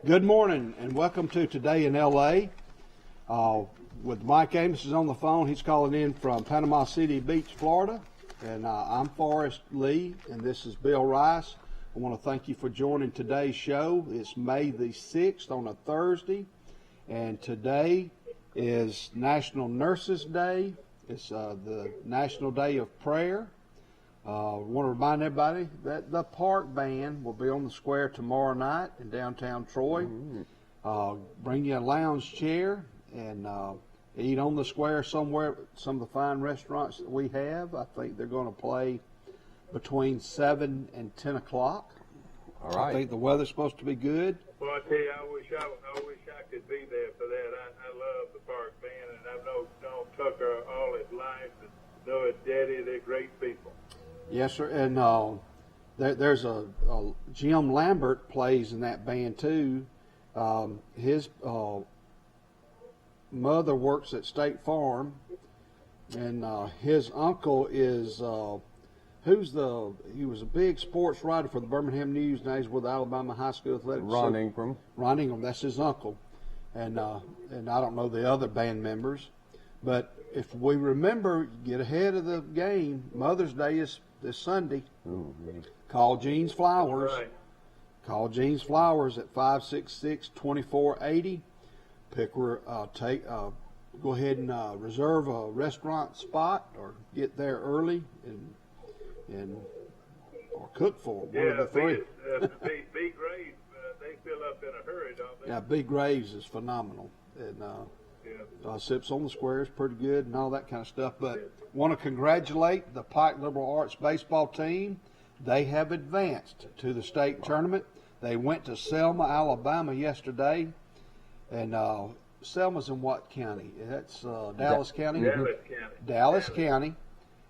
Good morning and welcome to Today in L.A. With Mike Amos is on the phone. He's calling in from Panama City Beach, Florida. And I'm Forrest Lee, and this is Bill Rice. I want to thank you for joining today's show. It's May the 6th on a Thursday, and today is National Nurses Day. It's the National Day of Prayer. I want to remind everybody that the Park Band will be on the square tomorrow night in downtown Troy. Bring you a lounge chair and eat on the square somewhere, some of the fine restaurants that we have. I think they're going to play between 7 and 10 o'clock. All right. I think the weather's supposed to be good. Well, I tell you, I wish I could be there for that. I love the Park Band, and I've known Tucker all his life, and know his daddy. They're great people. Yes, sir. And there's a Jim Lambert plays in that band too. His mother works at State Farm, and his uncle is he was a big sports writer for the Birmingham News, now he's with Alabama High School Athletics. Ron Ingram. Ron Ingram, that's his uncle, and I don't know the other band members, but if we remember, get ahead of the game. Mother's Day is this Sunday. Call Jean's Flowers. Right. Call Jean's Flowers at 566-2480. Pick her, go ahead and reserve a restaurant spot, or get there early and or cook for them. One of the three. B Graves, they fill up in a hurry, don't they? Yeah, B Graves is phenomenal, and Sips on the Square is pretty good and all that kind of stuff. But want to congratulate the Pike Liberal Arts baseball team. They have advanced to the state tournament. They went to Selma, Alabama yesterday, and Selma's in what county? That's Dallas County. Dallas County,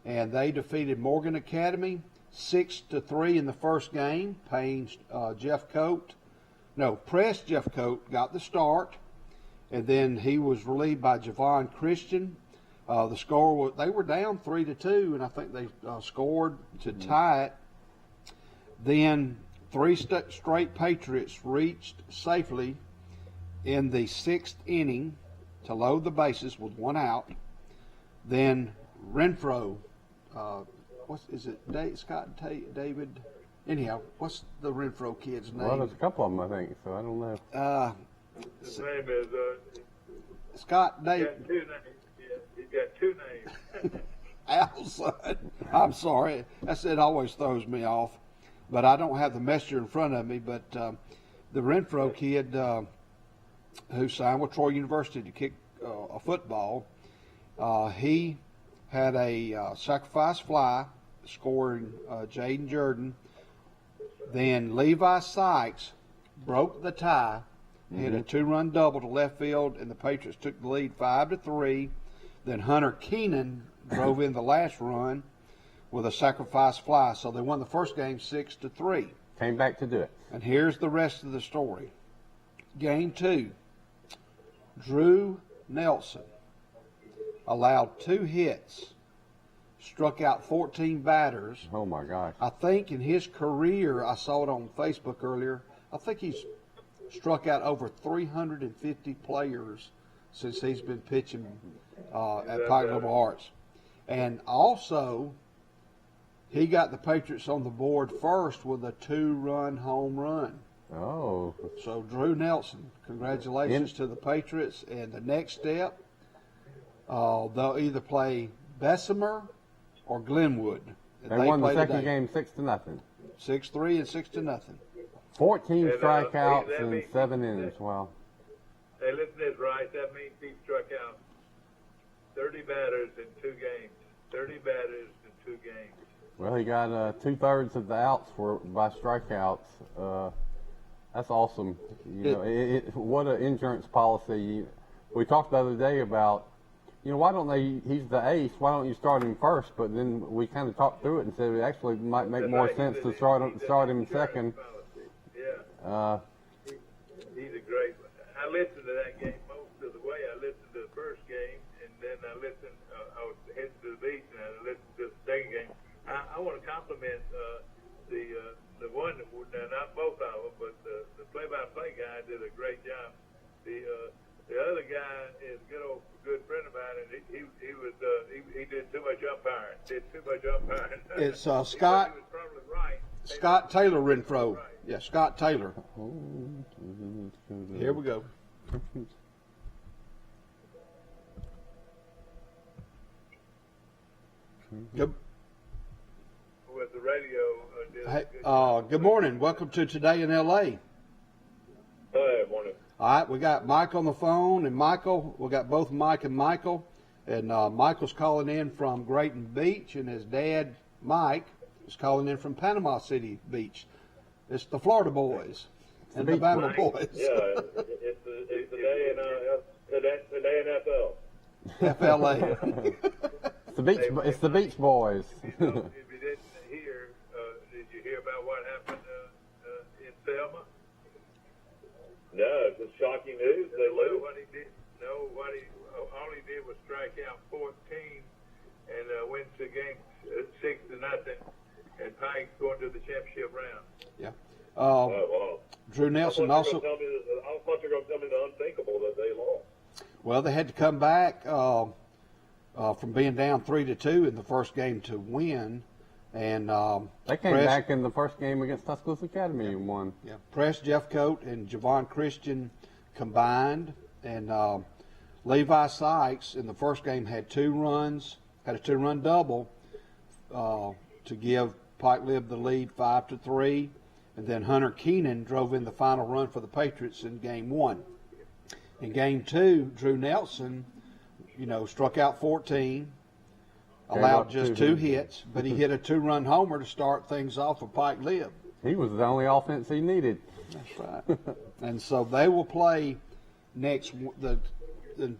and they defeated Morgan Academy 6-3 in the first game. Press Jeff Coate got the start, and then he was relieved by Javon Christian. The score they were down 3-2, and I think they scored to tie it. Then three straight Patriots reached safely in the sixth inning to load the bases with one out. Then Renfro, David? Anyhow, what's the Renfro kid's name? Well, there's a couple of them, I think, so I don't know. His name is Scott David. He's got two names. Allison. I'm sorry. It always throws me off. But I don't have the messenger in front of me. But the Renfro kid who signed with Troy University to kick a football, he had a sacrifice fly, scoring Jaden Jordan. Then Levi Sykes broke the tie, hit a two-run double to left field, and the Patriots took the lead 5-3. Then Hunter Keenan drove in the last run with a sacrifice fly. So they won the first game 6-3. Came back to do it. And here's the rest of the story. Game 2, Drew Nelson allowed 2 hits, struck out 14 batters. Oh, my gosh. I think in his career, I saw it on Facebook earlier, I think he's struck out over 350 players since he's been pitching at Pike Liberal Arts. And also, he got the Patriots on the board first with a 2-run home run. Oh. So, Drew Nelson, congratulations to the Patriots. And the next step, they'll either play Bessemer or Glenwood. They won the second game 6-0. 6-3 and 6-0. 14 strikeouts in 7 innings. Wow. Hey, listen to this, Rice. That means he struck out 30 batters in 2 games. 30 batters in 2 games. Well, he got 2/3 of the outs by strikeouts. That's awesome. What an insurance policy. We talked the other day about, why don't he's the ace, why don't you start him first? But then we kind of talked through it and said it actually might make more sense to start him second. Yeah. He's a great one. I listened to that game most of the way. I listened to the first game, and then I was heading to the beach, and I listened to the second game. I want to compliment the one, not both of them, but the play-by-play guy did a great job. The other guy is a good friend of mine, and he did too much umpiring. It's He Scott was probably right. Scott Taylor Renfro. Yeah, Scott Taylor. Here we go. Good. With the radio. Did a Hey, good job. good morning. Welcome to Today in L.A. Hey, morning. All right, we got Mike on the phone, and Michael. We got both Mike and Michael, and Michael's calling in from Grayton Beach, and his dad, Mike, is calling in from Panama City Beach. It's the Florida boys and the Bama boys. Yeah, it's today in FL. FLA. It's the Beach Boys. If you didn't hear, did you hear about what happened in Selma? No, it's just shocking news. They lose. All he did was strike out 14 and wins the game 6-0. And Pike's going to the championship round. Yeah. Oh, wow. Drew Nelson I thought also. you were going to tell me the unthinkable that they lost. Well, they had to come back from being down 3-2 in the first game to win, and They came back in the first game against Tuscaloosa Academy and won. Yeah, Press, Jeffcoat, and Javon Christian combined, and Levi Sykes in the first game had a 2-run double to give Pike Lib the lead 5-3, and then Hunter Keenan drove in the final run for the Patriots in game 1. In game 2, Drew Nelson, struck out 14, allowed just 2 hits, but he hit a 2-run homer to start things off for Pike Lib. He was the only offense he needed. That's right. And so they will play the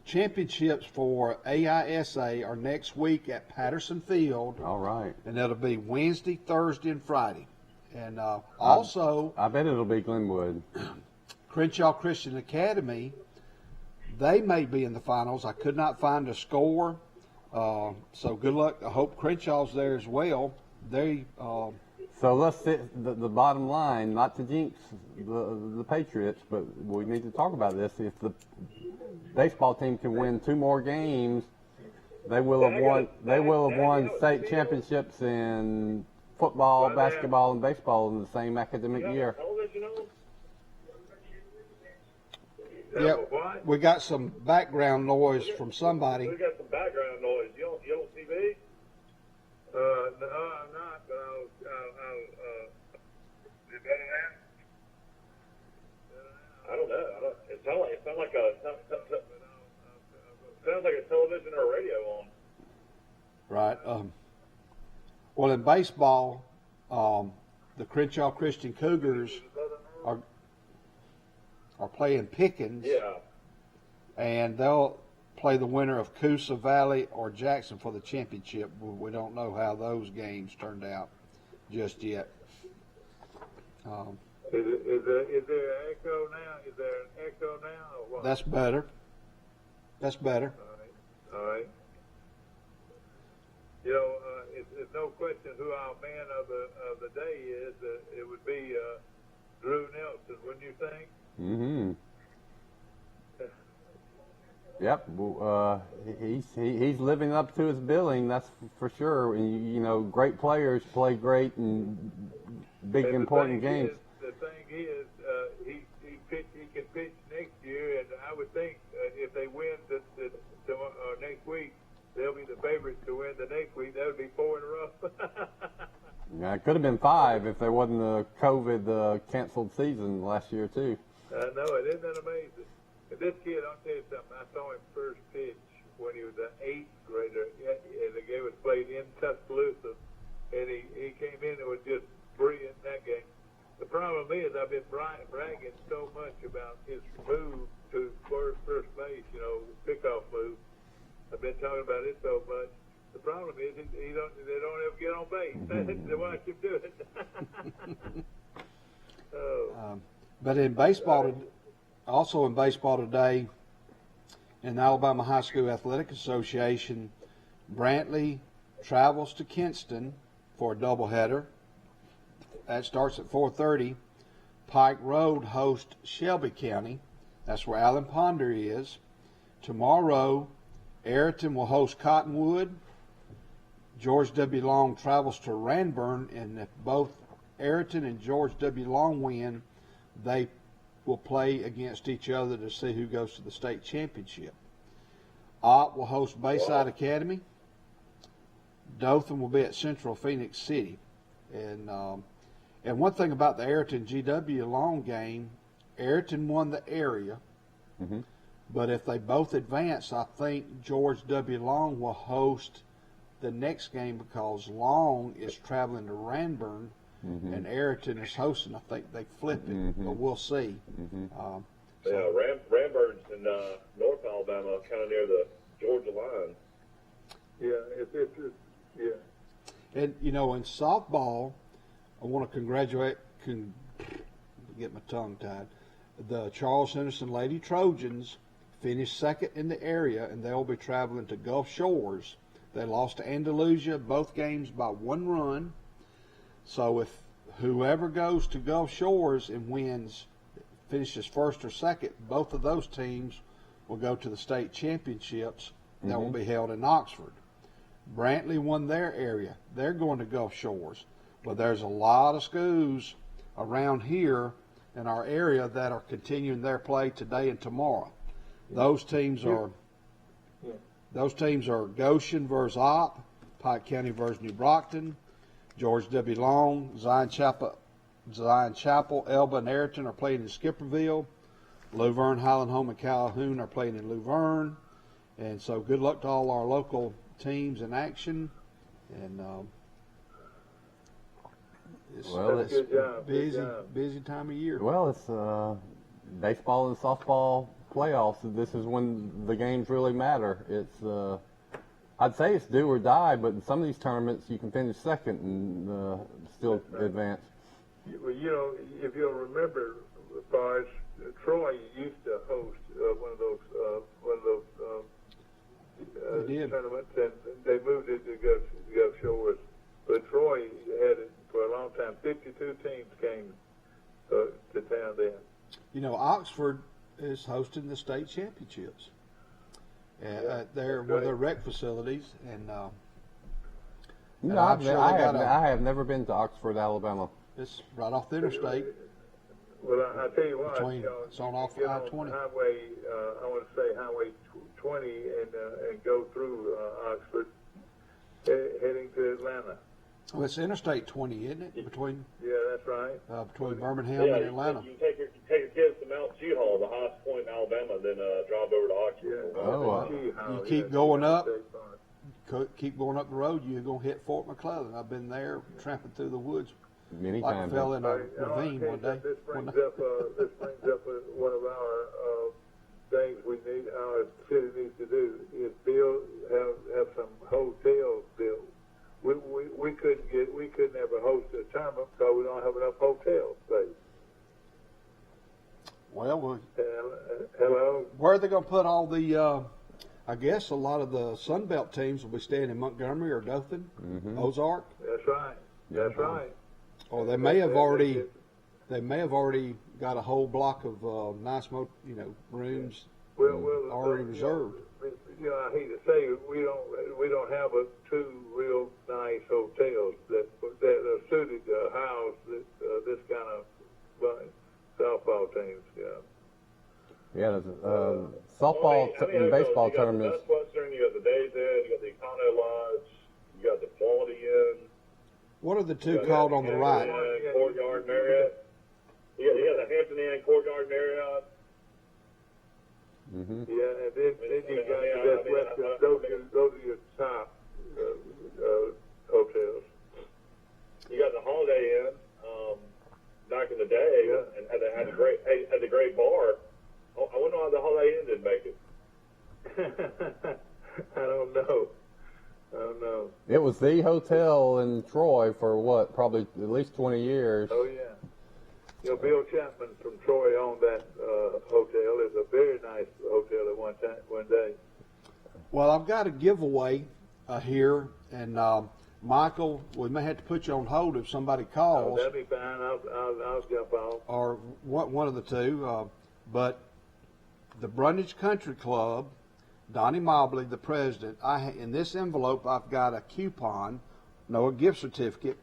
championships for AISA are next week at Patterson Field. All right. And that'll be Wednesday, Thursday, and Friday. And also, I bet it'll be Glenwood. Crenshaw Christian Academy, they may be in the finals. I could not find a score. So good luck. I hope Crenshaw's there as well. So let's sit the bottom line, not to jinx the Patriots, but we need to talk about this. If the baseball team can win 2 more games, they will have won. They will have won state championships in football, basketball, and baseball in the same academic year. Television on? Yeah, we got some background noise from somebody. We got some background noise. You on TV? No, I'm not, but is it better now? I don't know. It sounds like a television or a radio on. Right. Well, in baseball, the Crenshaw Christian Cougars are playing Pickens. Yeah. And they'll play the winner of Coosa Valley or Jackson for the championship. We don't know how those games turned out just yet. Is there an echo now? Is there an echo now or what? That's better. That's better. All right. It's no question who our man of the day is. It would be Drew Nelson, wouldn't you think? Mm-hmm. Yep. Well, he's living up to his billing. That's for sure. And, great players play great and big And important games. The thing is, he can pitch next year, and I would think if they win the next week, they'll be the favorites to win the next week. That would be 4 in a row. Yeah, it could have been 5 if there wasn't the COVID canceled season last year too. I know it. Isn't that amazing? And this kid, I'll tell you something. I saw him first pitch when he was an 8th grader, and the game was played in Tuscaloosa, and he came in and was just brilliant in that game. The problem is I've been bragging so much about his move to first base, pickoff move. I've been talking about it so much. The problem is they don't ever get on base. They watch him do it. But in baseball, also in baseball today, in the Alabama High School Athletic Association, Brantley travels to Kinston for a doubleheader. That starts at 4:30. Pike Road hosts Shelby County. That's where Allen Ponder is. Tomorrow, Ayrton will host Cottonwood. George W. Long travels to Ranburn, and if both Ayrton and George W. Long win, they will play against each other to see who goes to the state championship. Ott will host Bayside Academy. Dothan will be at Central Phoenix City. And one thing about the Ayrton GW Long game, Ayrton won the area. Mm-hmm. But if they both advance, I think George W. Long will host the next game because Long is traveling to Ranburn and Ayrton is hosting. I think they flip it, but we'll see. Yeah, Ranburn's in North Alabama, kind of near the Georgia line. Yeah, it's yeah. And, you know, in softball, I want to congratulate, get my tongue tied, the Charles Henderson Lady Trojans finished second in the area, and they'll be traveling to Gulf Shores. They lost to Andalusia both games by 1 run. So if whoever goes to Gulf Shores and wins, finishes first or second, both of those teams will go to the state championships that will be held in Oxford. Brantley won their area. They're going to Gulf Shores. But there's a lot of schools around here in our area that are continuing their play today and tomorrow. Those teams are Goshen versus Opp, Pike County versus New Brockton, George W. Long, Zion Chapel, Elba, and Ayrton are playing in Skipperville. Luverne, Highland Home, and Calhoun are playing in Luverne. And so good luck to all our local teams in action. And it's Good job. busy time of year. Well, it's baseball and softball playoffs. This is when the games really matter. It's I'd say it's do or die, but in some of these tournaments you can finish second and still advance. Well, you know, if you'll remember, Forrest, Troy used to host one of those They did. tournaments, and they moved it to Gulf Shores. But Troy had it for a long time. 52 teams came to town then. You know, Oxford is hosting the state championships at their one of their rec facilities, and You and know, I'm sure they got I have never been to Oxford, Alabama. it's right off the interstate. Well, I tell you what, Between- you know, it's on off get I-20. Highway, I want to say Highway 20 and go through Oxford, heading to Atlanta. Well, it's Interstate 20, isn't it? Between Yeah, that's right. Birmingham and Atlanta. You take your kids to Mount Hall, the highest point in Alabama, then drive over to Oxford. Yeah. Oh, you keep going up. Keep going up the road, you're gonna hit Fort McClellan. I've been there, tramping through the woods. Many Like I times. fell in a Okay, ravine one day. This brings up one of our things our city needs to do is have some hotels built. We couldn't ever host a tournament because we don't have enough hotel space. Well, Hello. where are they gonna put all the? I guess a lot of the Sunbelt teams will be staying in Montgomery or Dothan, Ozark, That's right. That's right. or they may have already got a whole block of nice, rooms Well, already reserved. You know, I hate to say it, we don't have two real nice hotels that are suited to house this kind of softball teams. Yeah. Yeah, there's softball and baseball tournaments. You got the Best Western, you got the Days Inn, you got the Econo Lodge, you got the Quality Inn. What are the two called on the right? Courtyard Marriott. You got the Hampton Inn, Courtyard Marriott. Yeah, and then you got the Best Western. Those are your top hotels. You got the Holiday Inn back in the day, and had the great bar. I wonder why the Holiday Inn didn't make it. I don't know. It was the hotel in Troy for what, probably at least 20 years. Oh yeah. You know, Bill Chapman from Troy owned that hotel. It's a very nice hotel at one day. Well, I've got a giveaway here, and Michael, we may have to put you on hold if somebody Oh, calls, that'll be fine. I'll jump on. or one of the two. But the Brundage Country Club, Donnie Mobley, the president, in this envelope I've got a coupon, a gift certificate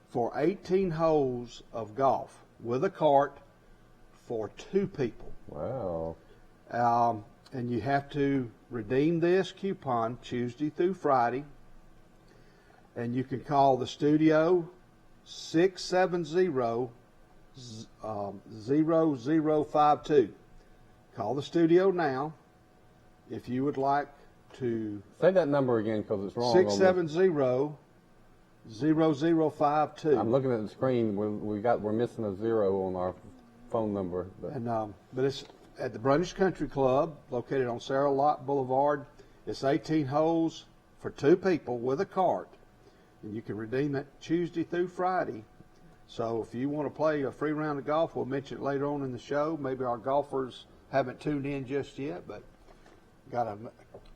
for 18 holes of golf with a cart for 2 people. Wow. And you have to redeem this coupon Tuesday through Friday. And you can call the studio 670-0052. Call the studio now if you would like to. Say that number again because it's wrong. 670-0052. I'm looking at the screen. We're missing a 0 on our phone number. But it's at the Brundage Country Club, located on Sarah Lott Boulevard. It's 18 holes for 2 people with a cart, and you can redeem it Tuesday through Friday. So if you want to play a free round of golf, we'll mention it later on in the show. Maybe our golfers haven't tuned in just yet, but got a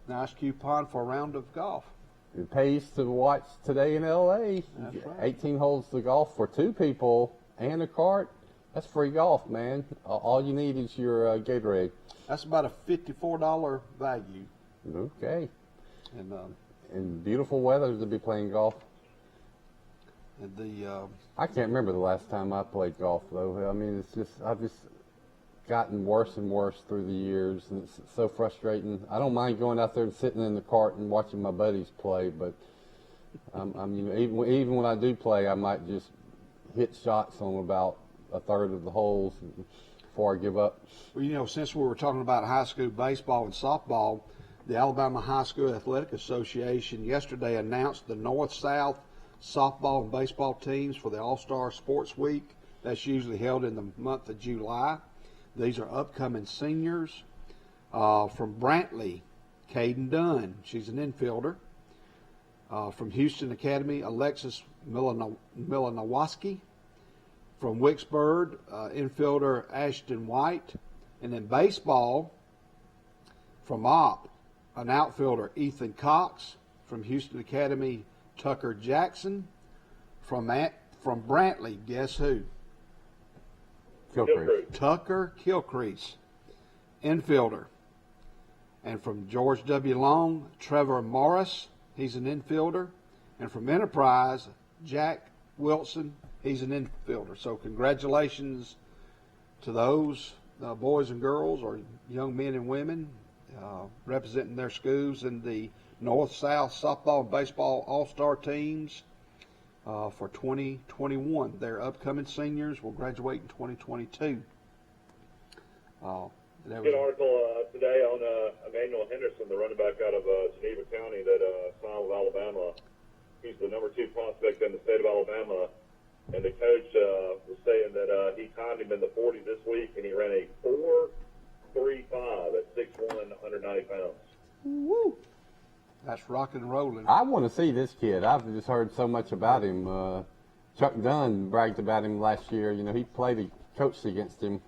nice coupon for a round of golf. It pays to watch Today in L.A. That's right. 18 holes of golf for 2 people and a cart. That's free golf, man. All you need is your Gatorade. That's about a $54 value. Okay. And beautiful weather to be playing golf. the I can't remember the last time I played golf, though. I mean, I've just gotten worse and worse through the years, and it's so frustrating. I don't mind going out there and sitting in the cart and watching my buddies play, but even when I do play, I might just hit shots on about a third of the holes before I give up. well, since we were talking about high school baseball and softball, the Alabama High School Athletic Association yesterday announced the North-South softball and baseball teams for the All-Star Sports Week. That's usually held in the month of July. These are upcoming seniors. From Brantley, Caden Dunn. She's an infielder. From Houston Academy, Alexis Milanowaski. From Wicksburg, infielder Ashton White. And in baseball, from Opp, an outfielder Ethan Cox. From Houston Academy, Tucker Jackson. From Brantley, guess who? Gilchrist. Tucker Kilcrease, infielder. And from George W. Long, Trevor Morris, he's an infielder. And from Enterprise, Jack Wilson, he's an infielder. So congratulations to those boys and girls, or young men and women, representing their schools in the North-South softball and baseball all-star teams for 2021. Their upcoming seniors will graduate in 2022. Good article today on Emmanuel Henderson, the running back out of Geneva County that signed with Alabama. He's the number 2 prospect in the state of Alabama, and the coach was saying that he timed him in the 40 this week, and he ran a 4.35 at 6'1", 190 pounds. Woo! That's rocking and rolling. I want to see this kid. I've just heard so much about him. Chuck Dunn bragged about him last year. He coached against him.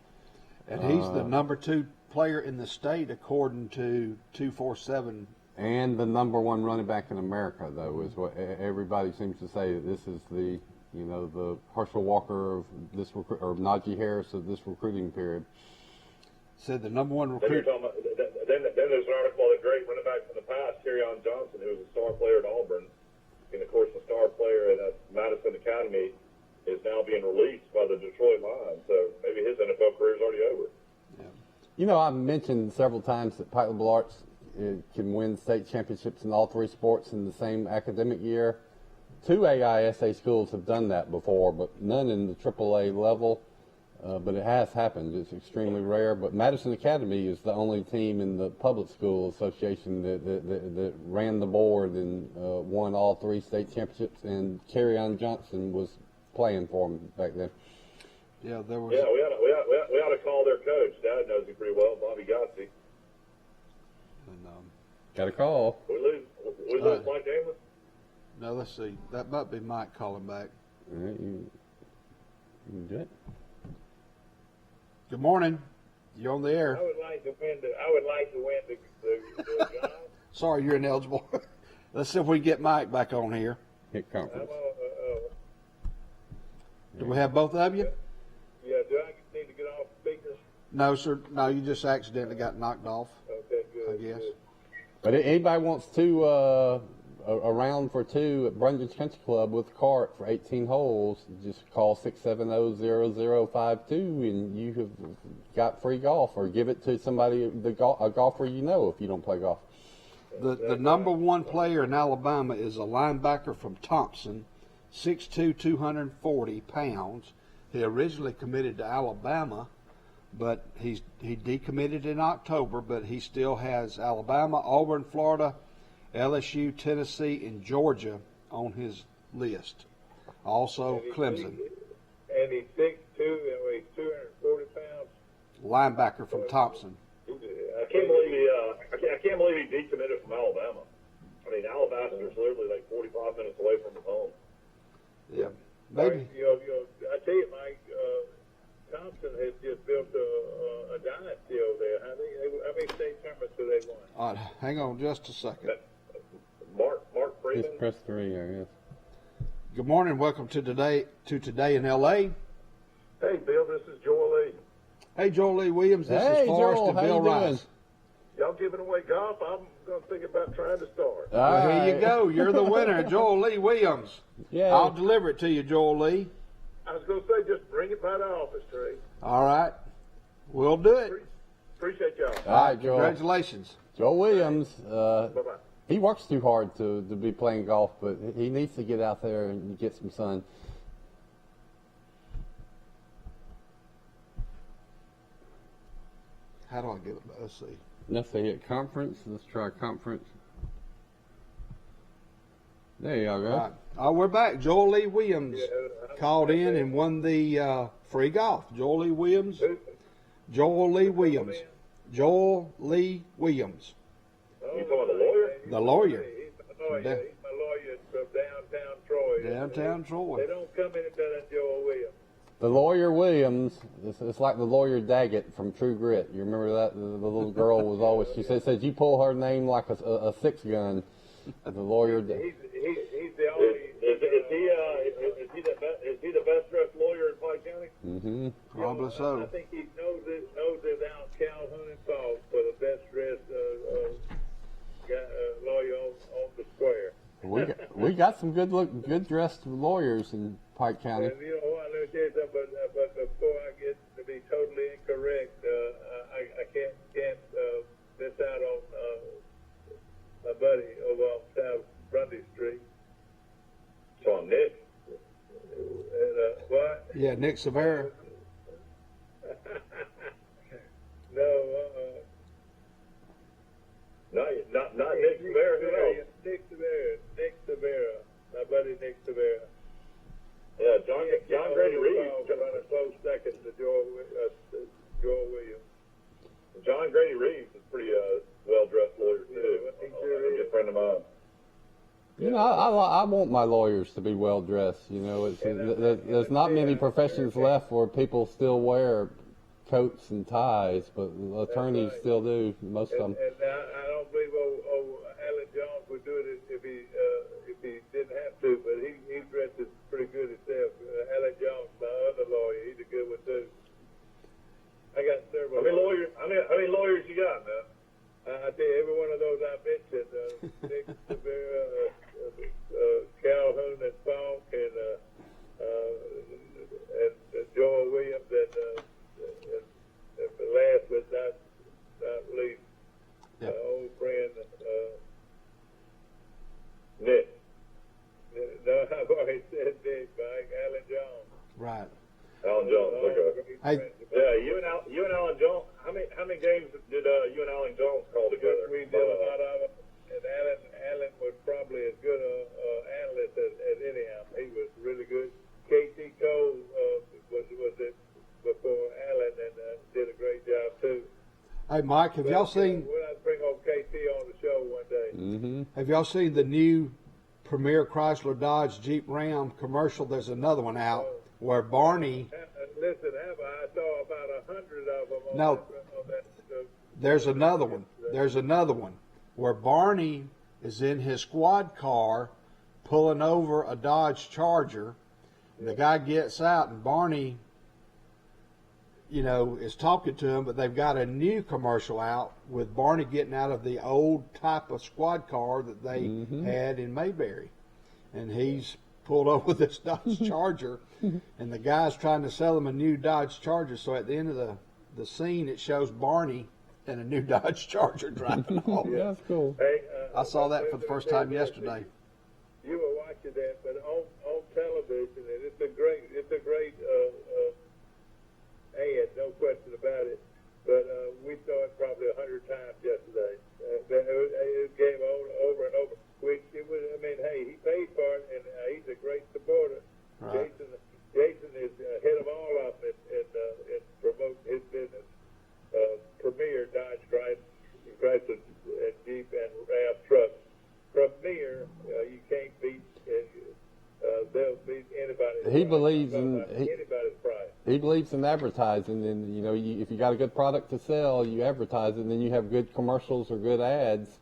And he's the number 2 player in the state, according to 247. And the number 1 running back in America, though, is what everybody seems to say. That this is the Herschel Walker of this or Najee Harris of this recruiting period. Said the number 1 Then, recruit. then there's an article of the great running back from the past, Kerryon Johnson, who was a star player at Auburn, and of course the star player at Madison Academy is now being released by the Detroit Lions. So maybe his NFL career is already over. I've mentioned several times that Pike Liberal Arts can win state championships in all 3 sports in the same academic year. 2 AISA schools have done that before, but none in the AAA level. But it has happened. It's extremely rare. But Madison Academy is the only team in the public school association that ran the board and won all 3 state championships. And Kerryon Johnson was playing for them back then. Yeah, there was. Yeah, we ought to call their coach. Dad knows him pretty well, Bobby Gotsey. And, Got a call. We lose Mike Amos. no, let's see. That might be Mike calling back. All right, you can do it. Good morning. You're on the air. I would like to win the job. Sorry, you're ineligible. Let's see if we can get Mike back on here. hit I'm conference. on. Do we have both of you? Yeah. Do I need to get off speaker? No, sir. No, you just accidentally got knocked off, Okay. Good. I guess. Good. But if anybody wants to a round for two at Brundage Country Club with a cart for 18 holes, just call 670-0052 and you have got free golf, or give it to somebody, a golfer you know if you don't play golf. The number one player in Alabama is a linebacker from Thompson, 6'2", 240 pounds. He originally committed to Alabama, but he decommitted in October, but he still has Alabama, Auburn, Florida, LSU, Tennessee, and Georgia on his list. Also Clemson. And he's 6'2", and weighs 240 pounds. Linebacker from Thompson. I can't believe he decommitted from Alabama. I mean, Alabaster's literally like 45 minutes away from his home. Yeah, maybe. I tell you, Mike, Thompson has just built a dynasty over there. How many state tournaments do they won? All right, hang on just a second. Mark Freeman. Just press 3, I guess. Good morning. Welcome to Today in L.A. Hey, Bill, this is Joel Lee. Hey, Joel Lee Williams. This Hey, is Forrest Joel, and how Bill you doing? Rice. Y'all giving away golf? I'm going to think about trying to start. Well, here you go. You're the winner, Joel Lee Williams. Yeah. I'll deliver it to you, Joel Lee. I was going to say, just bring it by the office, Trey. All right. We'll do it. Appreciate y'all. All right, Joel. Congratulations. Joel Williams, Bye-bye. he works too hard to be playing golf, but he needs to get out there and get some sun. How do I get it? Let's see. Let's see, hit conference. Let's try conference. There you go. All right. Oh, we're back. Joel Lee Williams called in and won the free golf. Joel Lee Williams. Joel Lee Williams. Joel Lee Williams. You talking about the lawyer? The lawyer. He's my lawyer. He's my lawyer from downtown Troy. Downtown Troy. They don't come any better than Joel Williams. The lawyer Williams, it's like the lawyer Daggett from True Grit. You remember that? The little girl was always, she said you pull her name like a six gun. The lawyer. He's the only. Is he the best dressed lawyer in Pike County? Mm-hmm. Probably I so. think he knows it out Calhoun and Falls for the best dressed lawyer on the square. We got some good dressed lawyers in Pike County. And you know what? Let me tell you something. But before I get to be totally incorrect, I can't miss out on my buddy over on South Grundy Street. So I'm Nick. And what? Yeah, Nick Severa. No, Not Nick Severa. Who else? Nick Severa. My buddy Nick Severa. Yeah, John Grady Reeves. About a close second to Joel Williams. John Grady Reeves is pretty well dressed lawyer too. Yeah, he sure He's is. a friend of mine. You know, I want my lawyers to be well dressed. You know, there's not many professions left where people still wear coats and ties, but attorneys still do. Most of them. And I don't believe old Alan Jones would do it if he didn't have to, but he dresses pretty good himself. Alan Jones, my other lawyer, he's a good one too. I got several. How many lawyers you got, man? I tell you, every one of those I mentioned, Nick Severa, Calhoun and Falk, and Joel Williams, and last but not least, Yeah. my old friend Nick. No, I've already said Nick, Mike, Alan Jones. Right. Alan Jones. Okay. Hey. Yeah, you and Alan Jones. How many games did you and Alan Jones call together? We did a lot of them, and Alan was probably as good an analyst as any of them. He was really good. KT Cole was it before Alan, and did a great job too. Hey, Mike, have y'all seen? We'll have to bring old KT on the show one day. Mm-hmm. Have y'all seen the new Premier Chrysler Dodge Jeep Ram commercial? There's another one out where Barney. Listen, I saw about 100 of them. No. On that There's another one. There's another one where Barney is in his squad car pulling over a Dodge Charger. The guy gets out, and Barney, is talking to him, but they've got a new commercial out with Barney getting out of the old type of squad car that they had in Mayberry. And he's pulled over this Dodge Charger, and the guy's trying to sell him a new Dodge Charger. So at the end of the scene, it shows Barney in a new Dodge Charger driving off. Yeah, that's cool. Hey, I saw that for the first time yesterday. You were watching that, but on television, and it's a great ad, no question about it. But we saw it probably 100 times yesterday. It came over and over. Which it was, hey, he paid for it, and he's a great supporter. Right. Jason is ahead of all of them in promoting his business. Premier Dodge Chrysler and Jeep and Ram trucks. Premier, you can't beat. They'll beat anybody's. He believes in anybody's price. He believes in advertising, and if you got a good product to sell, you advertise it, and then you have good commercials or good ads.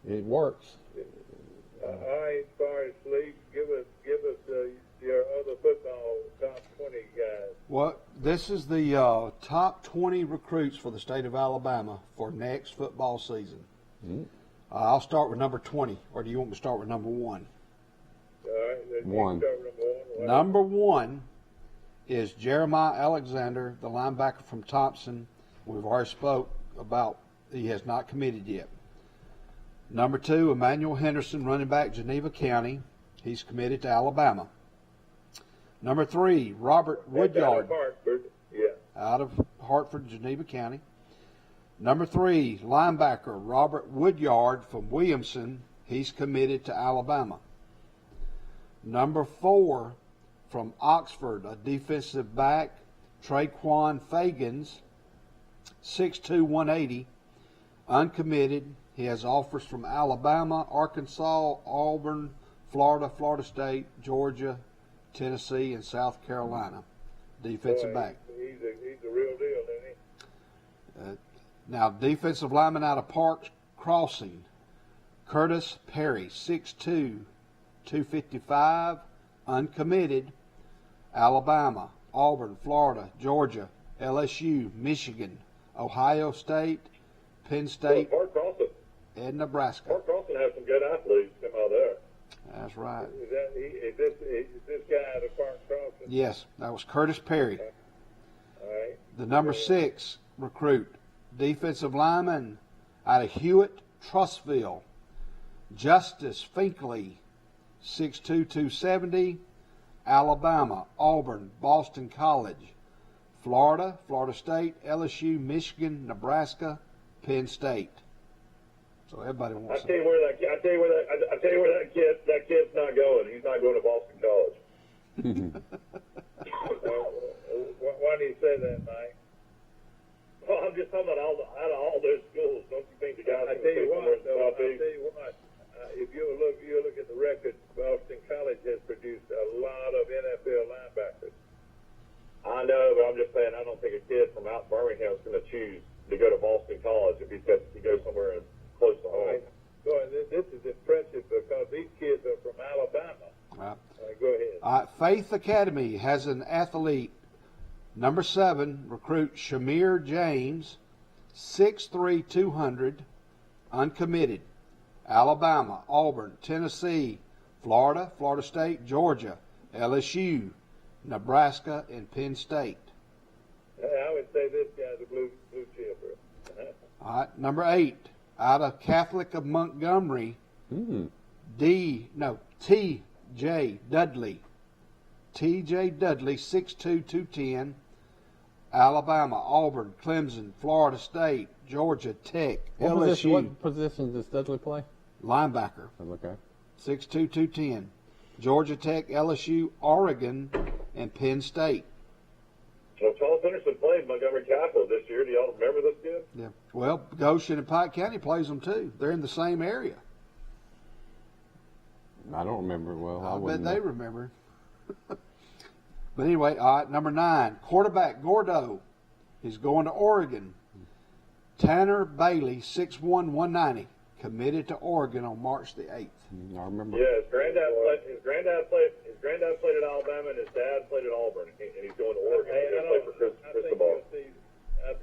It works. All right, Forrest Lee, give us your other football top 20 guys. Well, this is the top 20 recruits for the state of Alabama for next football season. I'll start with number 20, or do you want me to start with number 1? All right, then One. you start with number 1. Number 1 is Jeremiah Alexander, the linebacker from Thompson. We've already spoke about he has not committed yet. Number 2, Emmanuel Henderson, running back, Geneva County. He's committed to Alabama. Number 3, Robert Woodyard, out of Hartford, Geneva County. Number 3, linebacker, Robert Woodyard from Williamson. He's committed to Alabama. Number 4, from Oxford, a defensive back, Traquan Fagans, 6'2", 180, uncommitted. He has offers from Alabama, Arkansas, Auburn, Florida, Florida State, Georgia, Tennessee, and South Carolina. Defensive back. He's a real deal, isn't he? Now, defensive lineman out of Parks Crossing, Curtis Perry, 6'2", 255, uncommitted. Alabama, Auburn, Florida, Georgia, LSU, Michigan, Ohio State, Penn State, Park Crossing. and Nebraska. Park Crossing has some good athletes come out there. That's right. Is this guy out of Park Crossing? Yes, that was Curtis Perry. All right. The number 6 recruit, defensive lineman out of Hewitt, Trussville, Justice Finkley, 6'2", 270, Alabama, Auburn, Boston College, Florida, Florida State, LSU, Michigan, Nebraska, Penn State. So everybody wants. I tell you where that kid's not going. He's not going to Boston College. Why do you say that, Mike? Well, I'm just talking about out of all those schools. Don't you think the guys? I tell you what, if you look at the record, Boston College has produced a lot of NFL linebackers. I know, but I'm just saying I don't think a kid from out Birmingham is going to choose to go to Boston College if he goes somewhere close to home. Right. So this is impressive because these kids are from Alabama. Right. Go ahead. Faith Academy has an athlete, number 7 recruit Shamir James, 6'3", 200, uncommitted. Alabama, Auburn, Tennessee, Florida, Florida State, Georgia, LSU, Nebraska, and Penn State. I would say this guy's a blue chipper. All right, number 8, out of Catholic of Montgomery, T.J. Dudley. T.J. Dudley, 6'2", 210, Alabama, Auburn, Clemson, Florida State, Georgia Tech, LSU. What position does Dudley play? Linebacker, Okay. 6'2", 210, Georgia Tech, LSU, Oregon, and Penn State. Well, Charles Henderson played Montgomery Catholic this year. Do y'all remember this kid? Yeah. Well, Goshen and Pike County plays them too. They're in the same area. I don't remember it well. I bet wouldn't they know. remember. But anyway, all right, number 9, quarterback Gordo. He's going to Oregon. Tanner Bailey, 6'1", 190, committed to Oregon on March the 8th. I remember. Yeah, his granddad played at Alabama, and his dad played at Auburn, and he's going to Oregon. He's going to play for Cristobal. I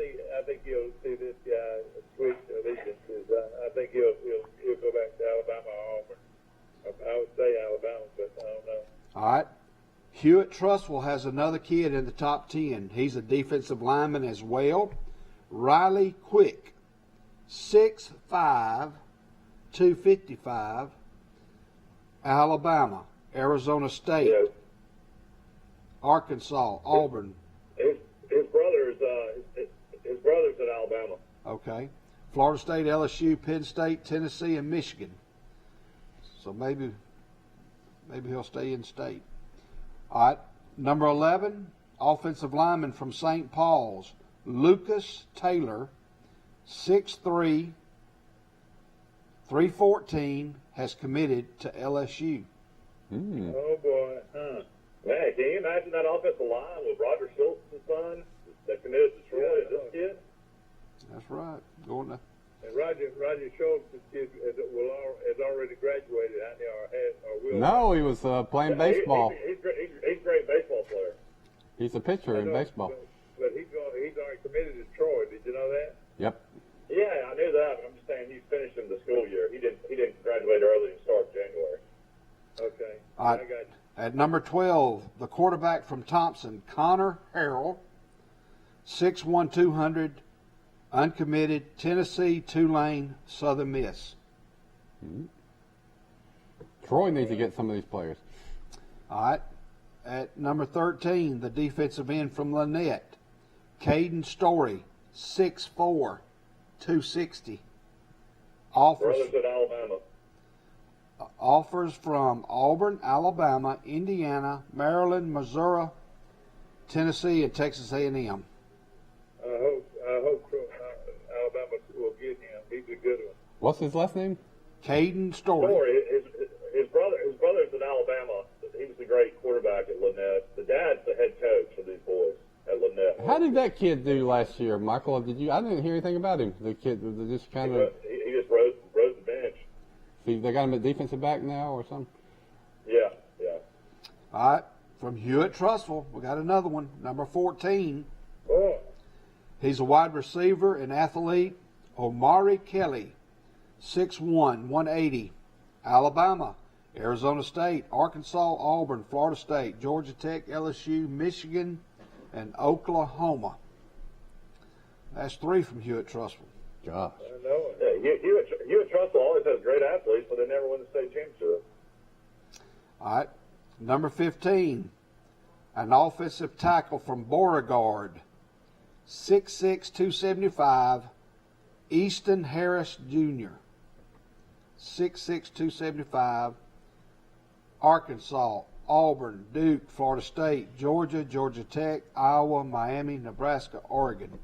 think you'll see this guy switch allegiances. I think he'll go back to Alabama or Auburn. I would say Alabama, but I don't know. All right. Hewitt Trustwell has another kid in the top 10. He's a defensive lineman as well. Riley Quick, 6'5", 255, Alabama, Arizona State, Yeah. Arkansas, Auburn. His brother's at Alabama. Okay. Florida State, LSU, Penn State, Tennessee, and Michigan. So maybe he'll stay in state. All right. Number 11, offensive lineman from St. Paul's, Lucas Taylor, 6'3", 314, has committed to LSU. Oh boy, huh? Man, can you imagine that offensive line with Roger Schultz's son that committed to Troy? This kid? That's right. Going to. And Roger Schultz has already graduated, hasn't he, or will? No, he was playing baseball. He's a great baseball player. He's a pitcher in baseball. But he's already committed to Troy. Did you know that? Yep. Yeah, I knew that. I'm just saying he's finishing the school year. He didn't graduate early and start in January. Okay. All right. I got you. At number 12, the quarterback from Thompson, Connor Harrell, 6'1", 200, uncommitted, Tennessee, Tulane, Southern Miss. Troy needs to get some of these players. All right. At number 13, the defensive end from Lynette, Caden Story, 6'4", 260. Brothers at Alabama. Offers from Auburn, Alabama, Indiana, Maryland, Missouri, Tennessee, and Texas A&M. I hope Alabama will get him. He's a good one. What's his last name? Caden Story. His brother's at Alabama. He was the great quarterback at Lynette. The dad's the head coach of these boys at Lynette. How did that kid do last year, Michael? Did you? I didn't hear anything about him. The kid just kind of. He just rose the bench. See, they got him at defensive back now or something. Yeah. All right. From Hewitt Trustwell, we got another one, number 14. Oh, He's a wide receiver and athlete, Omari Kelly, 6'1", 180, Alabama, Arizona State, Arkansas, Auburn, Florida State, Georgia Tech, LSU, Michigan, and Oklahoma. That's 3 from Hewitt Trustwell. Gosh. I know it. Yeah, Hewitt Trustwell always has great athletes, but they never win the state championship. All right. Number 15, an offensive tackle from Beauregard, 6'6", 275, Easton Harris Jr., 6'6", 275, Arkansas, Auburn, Duke, Florida State, Georgia, Georgia Tech, Iowa, Miami, Nebraska, Oregon.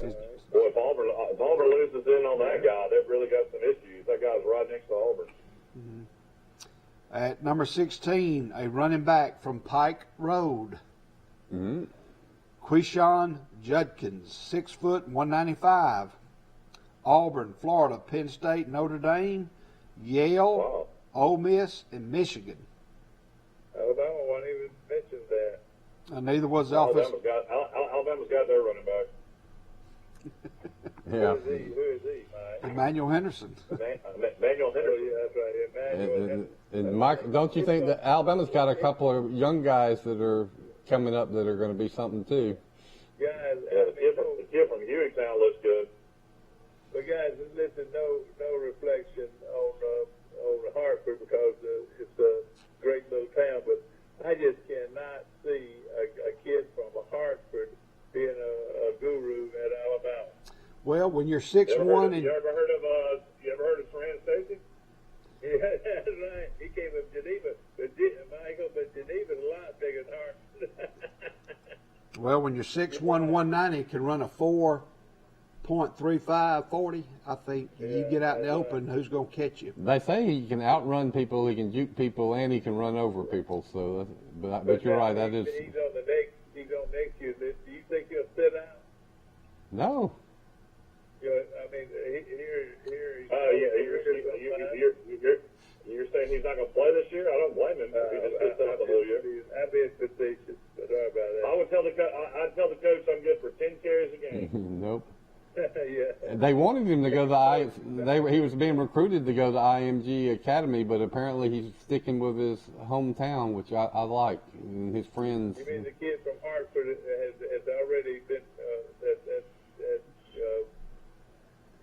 Boy, if Auburn loses in on that guy, they've really got some issues. That guy's right next to Auburn. Mm-hmm. At number 16, a running back from Pike Road, Quishon Judkins, 6 foot, 195. Auburn, Florida, Penn State, Notre Dame, Yale, Wow. Ole Miss, and Michigan. Alabama won't even mention that. And neither was the offensive. Alabama's got their running back. Yeah. Who is he, Mike? Emmanuel Henderson. Manuel Oh, Henderson. yeah, that's right. Emmanuel. And Mike, don't you think that Alabama's got a couple of young guys that are coming up that are going to be something too? Guys, Yeah, the kid from Hueytown looks good. but guys, listen, no reflection on Hartford because it's a great little town, but I just cannot see a kid from Hartford being a guru at Alabama. Well, when you're You ever 6'1" and you ever heard of Saran Stacey? Yeah, that's right. He came from Geneva, but Geneva's a lot bigger than Hartford. well, when you're 6'1", 190, can run a 4.35 40. I think you get out in the open, who's going to catch you? They say he can outrun people, he can juke people, and he can run over people. So, but you're right. That is He's on next year's list. Do you think he'll sit out? no. You know, I mean, here mean, he's not going to play this year. I don't blame him. He just sits out the whole year. I'd be facetious. Sorry about that. I would tell I'd tell the coach I'm good for 10 carries a game. Nope. Yeah. They wanted him to go to he was being recruited to go to IMG Academy, but apparently he's sticking with his hometown, which I like, and his friends. You mean the kid from Hartford has already been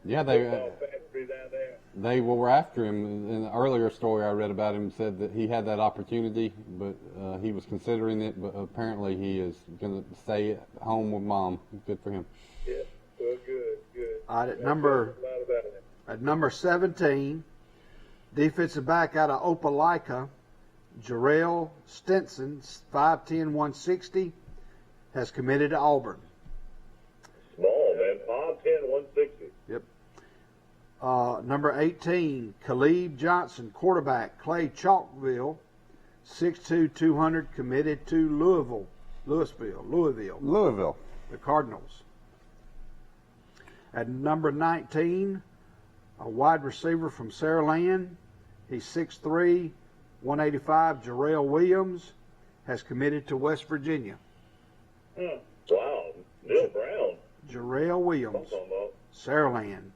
Yeah, factory down there? they were after him. In an earlier story I read about him, said that he had that opportunity, but he was considering it. But apparently he is going to stay at home with mom. Good for him. Yeah. Well, good. All right, A lot about it. at number 17, defensive back out of Opelika, Jarrell Stinson, 5'10", 160, has committed to Auburn. Small, man. 5'10", 160. Yep. Number 18, Khalid Johnson, quarterback, Clay Chalkville, 6'2", 200, committed to Louisville, the Cardinals. At number 19, a wide receiver from Saraland, he's 6'3", 185, Jarrell Williams, has committed to West Virginia. Wow. Neil Brown. Jarrell Williams, I'm talking about. Saraland.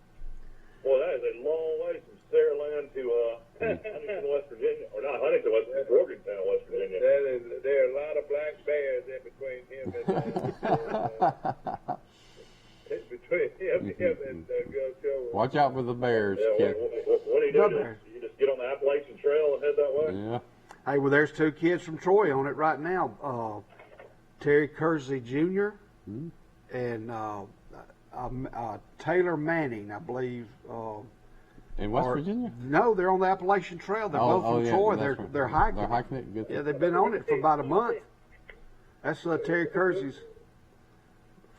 Boy, that is a long way from Saraland to Huntington, West Virginia. Or not Huntington, West Virginia, Morgantown, West Virginia. There are a lot of black bears in between him and Go. Watch out for the Bears, Yeah, kid. what do you do? You just get on the Appalachian Trail and head that way? Yeah. Hey, well, there's two kids from Troy on it right now. Terry Kersey Jr. and Taylor Manning, I believe. In West Virginia? No, they're on the Appalachian Trail. They're both from yeah, Troy. that's right. They're hiking. They're hiking it. Good. Yeah, they've been on it for about a month. That's Terry Kersey's.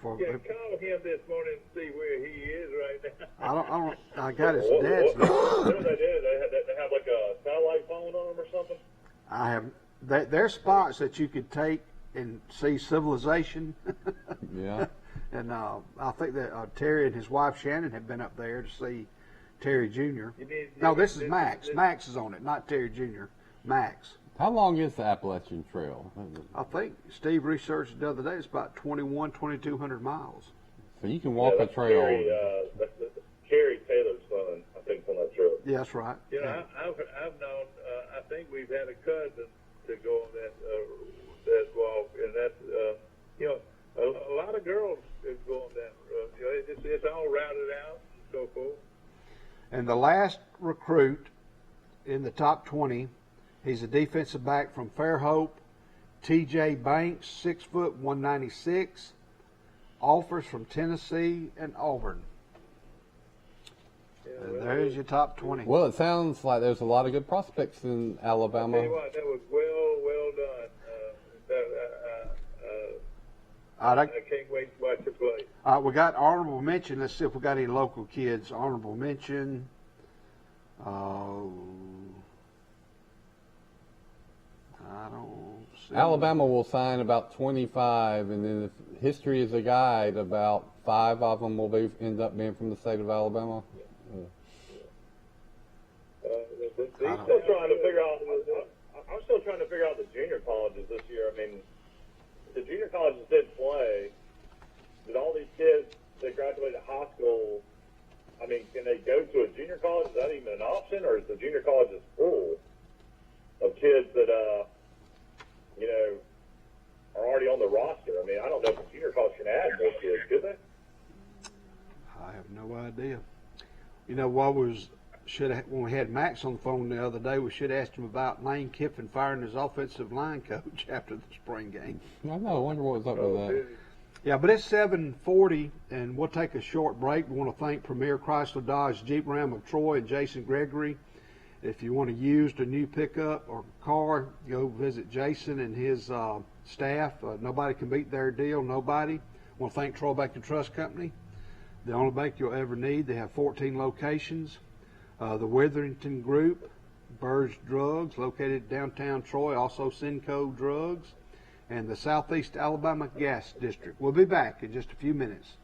Yeah, call him this morning and see where he is right now. I got his dad's number. What did they do? They have like a satellite phone on them or something? I have. There's spots that you could take and see civilization. Yeah. And I think that Terry and his wife Shannon have been up there to see Terry Jr. No, this is Max. Max is on it, not Terry Jr. Max. How long is the Appalachian Trail? I think Steve researched the other day. It's about 2,200 miles. So you can walk a trail. That's Kerry Taylor's son, I think, on that trail. Yeah, that's right. You know, I've known. I think we've had a cousin to go on that walk, and that's a lot of girls go on that road. You know, it's all routed out and so forth. And the last recruit in the top 20, he's a defensive back from Fairhope, T.J. Banks, 6 foot 196, offers from Tennessee and Auburn. Yeah, And there's your top 20. Well, it sounds like there's a lot of good prospects in I'll Alabama. tell you what, that was well done. I can't wait to watch it play. We got honorable mention. Let's see if we got any local kids. Honorable mention. I don't see. Alabama will sign about 25, and then if history is a guide, about 5 of them will end up being from the state of Alabama. I'm still trying to figure out. I'm still trying to figure out the junior colleges this year. I mean, the junior colleges didn't play. Did all these kids that graduated high school? I mean, can they go to a junior college? Is that even an option, or is the junior college full of kids that are already on the roster? I mean, I don't know if the junior college can add more kids, could they? I have no idea. You know, when we had Max on the phone the other day, we should have asked him about Lane Kiffin firing his offensive line coach after the spring game. I know. I wonder what was up with that. Yeah, but it's 7:40, and we'll take a short break. We want to thank Premier Chrysler Dodge Jeep Ram of Troy and Jason Gregory. If you want a used or new pickup or car, go visit Jason and his staff. Nobody can beat their deal. Nobody. I want to thank Troy Bank and Trust Company. The only bank you'll ever need. They have 14 locations. The Witherington Group, Burge Drugs, located downtown Troy, also Cinco Drugs, and the Southeast Alabama Gas District. We'll be back in just a few minutes.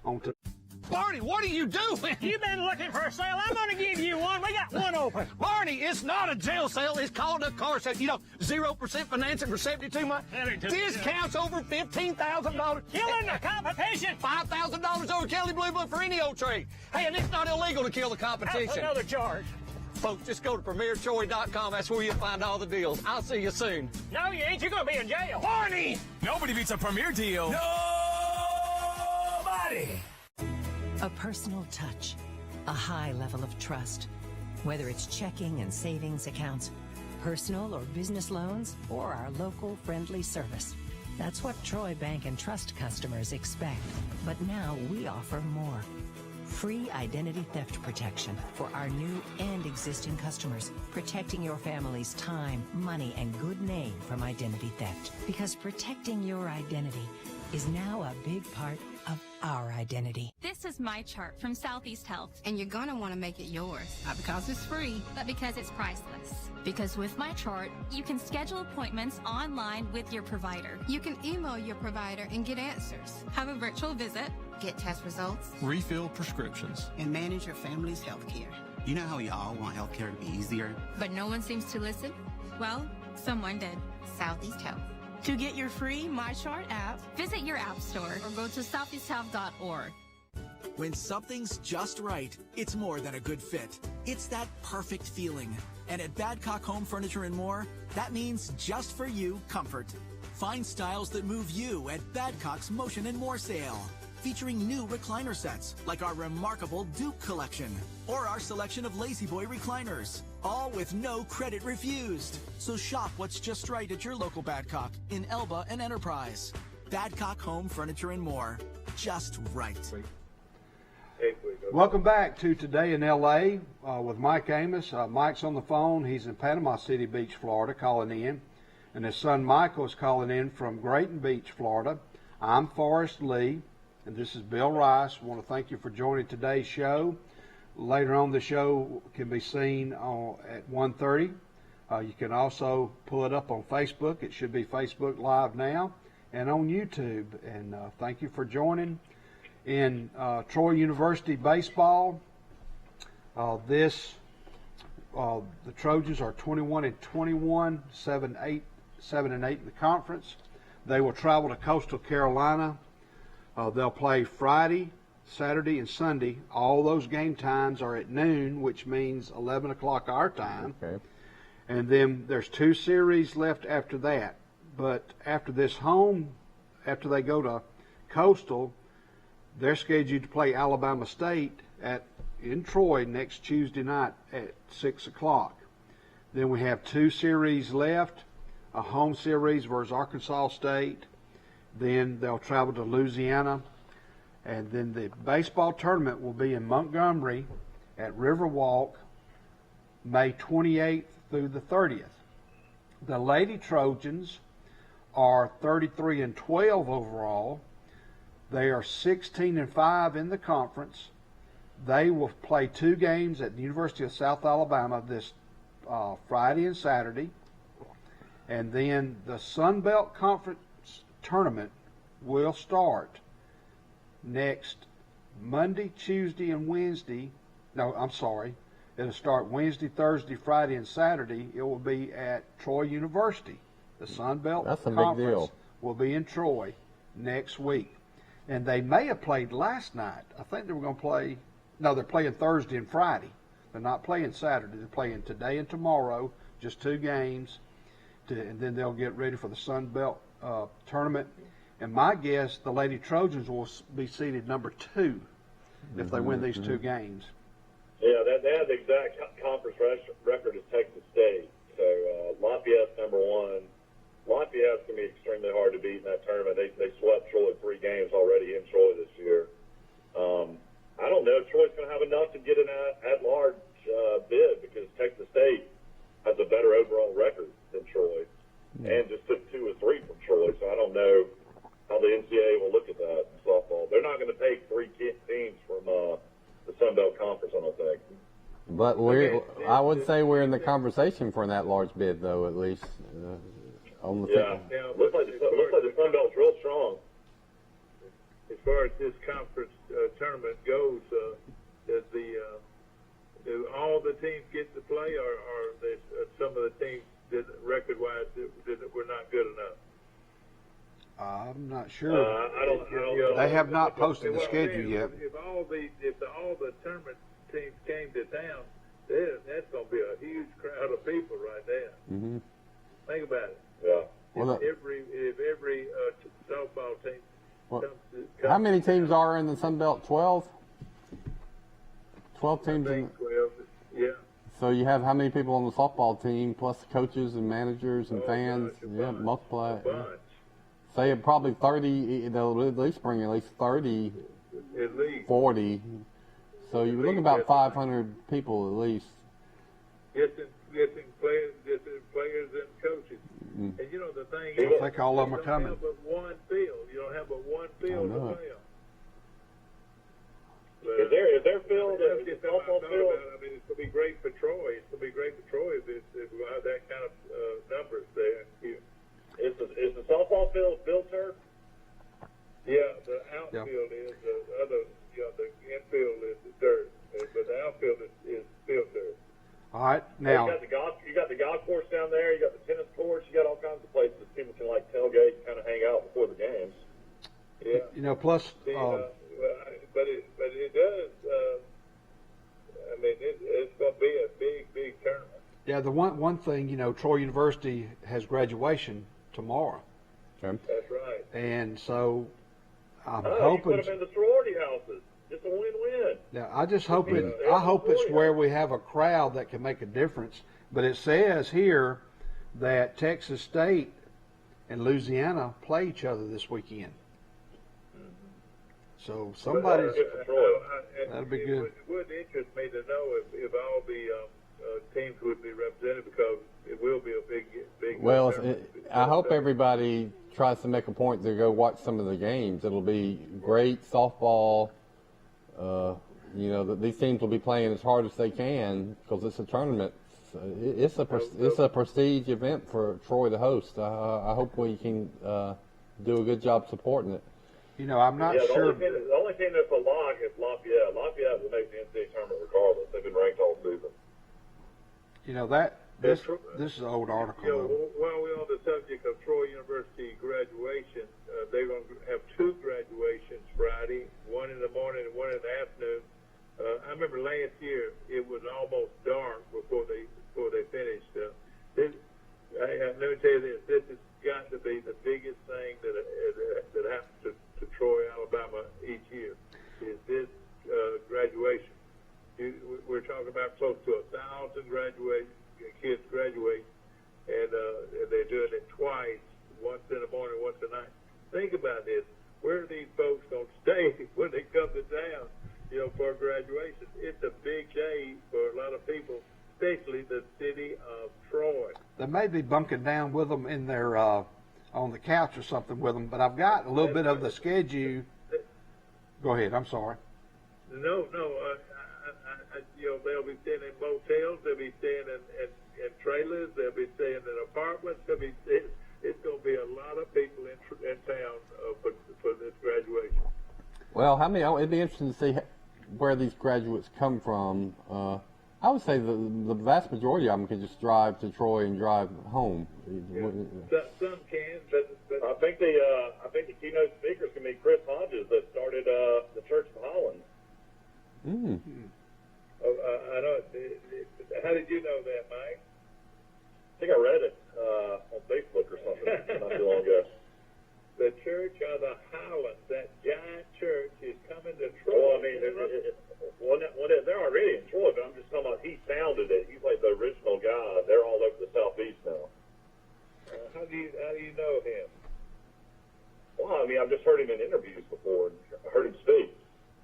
Barney, what are you doing? You've been looking for a sale. I'm going to give you one. We got got one open. Barney, it's not a jail sale. It's called a car sale. 0% financing for 72 months. Discounts over $15,000. Killing the competition. $5,000 over Kelly Blue Book for any old trade. Hey, and it's not illegal to kill the competition. That's another charge. Folks, just go to PremierTroy.com. That's where you'll find all the deals. I'll see you soon. No, you ain't. You're going to be in jail. Barney! Nobody beats a Premier deal. Nobody! A personal touch, a high level of trust. Whether it's checking and savings accounts, personal or business loans, or our local friendly service. That's what Troy Bank and Trust customers expect. But now we offer more. Free identity theft protection for our new and existing customers, protecting your family's time, money, and good name from identity theft. Because protecting your identity is now a big part of our identity. This is my chart from Southeast Health. And you're going to want to make it yours. Not because it's free, but because it's priceless. Because with my chart, you can schedule appointments online with your provider. You can email your provider and get answers. Have a virtual visit. Get test results. Refill prescriptions. And manage your family's health care. You know how we all want healthcare to be easier? But no one seems to listen? Well, someone did. Southeast Health. To get your free MyChart app, visit your app store or go to southeasthealth.org. When something's just right, it's more than a good fit. It's that perfect feeling. And at Badcock Home Furniture and More, that means just for you comfort. Find styles that move you at Badcock's Motion and More sale. Featuring new recliner sets, like our remarkable Duke collection, or our selection of Lazy Boy recliners, all with no credit refused. So shop what's just right at your local Badcock in Elba and Enterprise. Badcock Home Furniture and More, just right. Welcome back to Today in L.A. With Mike Amos. Mike's on the phone. He's in Panama City Beach, Florida, calling in. And his son Michael is calling in from Grayton Beach, Florida. I'm Forrest Lee. And this is Bill Rice. I want to thank you for joining today's show. Later on, the show can be seen at 1:30. You can also pull it up on Facebook. It should be Facebook Live now and on YouTube. And thank you for joining. In Troy University baseball, the Trojans are 21-21, 7-8 in the conference. They will travel to Coastal Carolina. They'll play Friday, Saturday, and Sunday. All those game times are at noon, which means 11 o'clock our time. Okay. And then there's 2 series left after that. But after they go to Coastal, they're scheduled to play Alabama State in Troy next Tuesday night at 6 o'clock. Then we have 2 series left, a home series versus Arkansas State. Then they'll travel to Louisiana. And then the baseball tournament will be in Montgomery at Riverwalk, May 28th through the 30th. The Lady Trojans are 33-12 overall. They are 16-5 in the conference. They will play 2 games at the University of South Alabama this Friday and Saturday. And then the Sun Belt Conference tournament will start next Monday, Tuesday, and Wednesday. No, I'm sorry. It'll start Wednesday, Thursday, Friday, and Saturday. It will be at Troy University. The Sun Belt Conference will be in Troy next week. And they may have played last night. I think they were going to play. No, they're playing Thursday and Friday. They're not playing Saturday. They're playing today and tomorrow, just 2 games. And then they'll get ready for the Sun Belt tournament. And my guess, the Lady Trojans will be seeded number 2 if they win these 2 games. Yeah, they have the exact conference record as Texas State. So Lafayette's number 1. Lafayette's going to be extremely hard to beat in that tournament. They swept Troy 3 games already in Troy this year. I don't know if Troy's going to have enough to get an at-large bid because Texas State has a better overall record than Troy and just took 2 or 3 from Troy. So I don't know how the NCAA will look at that in softball. They're not going to take 3 teams from the Sun Belt Conference, I don't think. But I would say we're in the conversation for an at-large bid, though, at least. On the looks like the Sun Belt's real strong. As far as this conference tournament goes, all all the teams get to play, or there's some of the teams record-wise that were not good enough? I'm not sure. I don't. They have not posted the schedule yet. If all the tournament teams came to town, that's going to be a huge crowd of people right there. Mm-hmm. Think about it. Yeah. Well, If every softball team comes how many teams are in the Sun Belt? 12? 12 teams. I think 12. Yeah. So you have how many people on the softball team, plus coaches and managers and fans? Gosh, multiply. A bunch. Say probably 30. They'll at least bring at least 30, At least. 40. So you're looking about 500 people at least. Getting players and coaches. Mm. And you know the thing I think all of them are you coming. don't have but one field. You don't have but one field to play on. Is there field? It's softball field. I mean, it's going to be great for Troy. It's going to be great for Troy if we have that kind of numbers there. Is the softball field turf? Yeah, the outfield is the other. The infield is the dirt, but the outfield is field dirt. All right, now. You got the golf course down there. You got the tennis courts. You got all kinds of places people can like tailgate and kind of hang out before the games. Yeah. You know, plus. But it does. I mean, it's going to be a big tournament. Yeah, the one thing, you know, Troy University has graduation tomorrow. Okay. That's right. And so I'm You hoping. put them in the sorority houses. It's a win-win. Now, I just hope I hope it's where we have a crowd that can make a difference. But it says here that Texas State and Louisiana play each other this weekend. So somebody's that'll be good. It would interest me to know if all the teams would be represented, because it will be a big. Well, I hope everybody tries to make a point to go watch some of the games. It'll be great softball. You know, these teams will be playing as hard as they can because it's a tournament. It's a prestige event for Troy to host. I hope we can do a good job supporting it. You know, I'm not sure. The only team that's a lock is Lafayette. Lafayette will make the NCAA tournament regardless. They've been ranked all season. You know this is an old article. You know, while we're on the subject of Troy University graduation, they're going to have two graduations Friday, one in the morning and one in the afternoon. I remember last year it was almost dark before they finished. Let me tell you this: this has got to be the biggest thing that happens to Troy, Alabama each year. Is this graduation? We're talking about close to 1,000 kids graduate, and they're doing it twice, once in the morning, once at night. Think about this: where are these folks going to stay when they come to town? You know, for graduation, it's a big day for a lot of people, especially the city of Troy. They may be bunking down with them in their on the couch or something with them, but I've got a little bit of the schedule. Go ahead. I'm sorry. No. You know, they'll be staying in motels. They'll be staying in trailers. They'll be staying in apartments. It's going to be a lot of people in town for this graduation. Well, it'd be interesting to see where these graduates come from. I would say the vast majority of them can just drive to Troy and drive home. Yeah. Some can, but I think the keynote speakers can be Chris Hodges that started the Church of Holland. Mm. I know. How did you know that, Mike? I think I read it on Facebook or something not too long ago. The Church of the Highlands, that giant church, is coming to Troy. Well, I mean, they're already in Troy, but I'm just talking about he founded it. He's like the original guy. They're all over the southeast now. How do you know him? Well, I mean, I've just heard him in interviews before and heard him speak.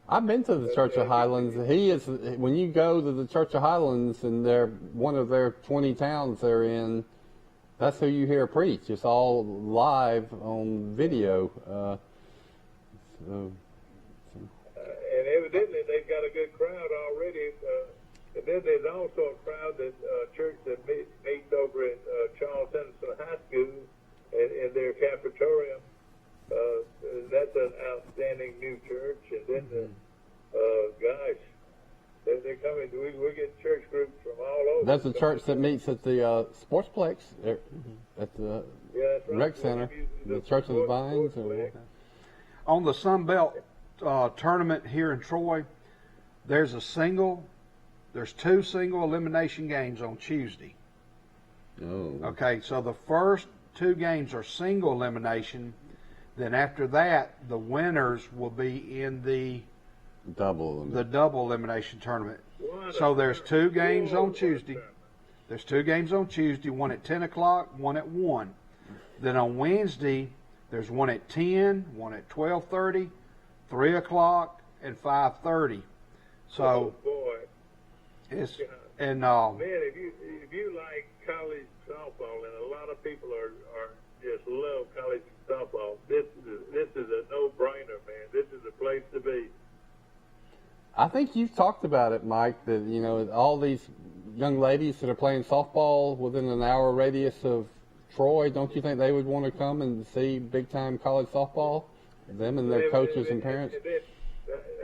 I've been to the Church of Highlands. When you go to the Church of Highlands and they're one of their 20 towns they're in, that's who you hear preach. It's all live on video. And evidently they've got a good crowd already. And then there's also a crowd church that meets over in Charles Henderson High School in their cafeteria. That's an outstanding new church. And then, gosh, they're coming. We get church groups That's the church that meets at the Sportsplex at the rec center, the Church of the Vines. On the Sun Belt tournament here in Troy, there's two single elimination games on Tuesday. Oh. Okay, so the first two games are single elimination. Then after that, the winners will be in the double elimination tournament. So there's two games on Tuesday. There's two games on Tuesday, one at 10 o'clock, one at 1. Then on Wednesday, there's one at 10, one at 12:30, 3 o'clock, and 5:30. So, it's, and man, if you like college softball, and a lot of people are just love college softball, this is a no-brainer, man. This is a place to be. I think you've talked about it, Mike, that, you know, all these young ladies that are playing softball within an hour radius of Troy, don't you think they would want to come and see big-time college softball? Them and their coaches and parents?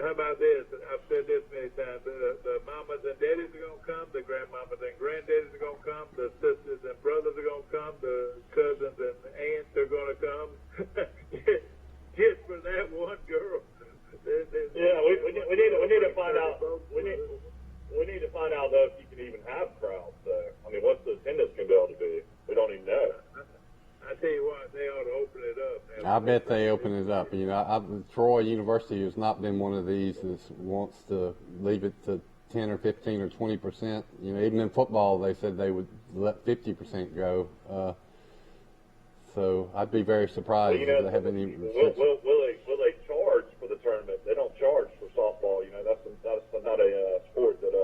How about this? I've said this many times. The mamas and daddies are going to come. The grandmamas and granddaddies are going to come. The sisters and brothers are going to come. The cousins and aunts are going to come. Just for that one girl. Yeah, we need to find out. We need to find out though if you can even have crowds there. I mean, what's the attendance going to be able to be? We don't even know. I tell you what, they ought to open it up. I bet they open it up. You know, Troy University has not been one of these that wants to leave it to 10 or 15 or 20%. You know, even in football, they said they would let 50% go. So I'd be very surprised if they have any. Will they charge for the tournament? They don't charge for softball. You know, that's not a sport that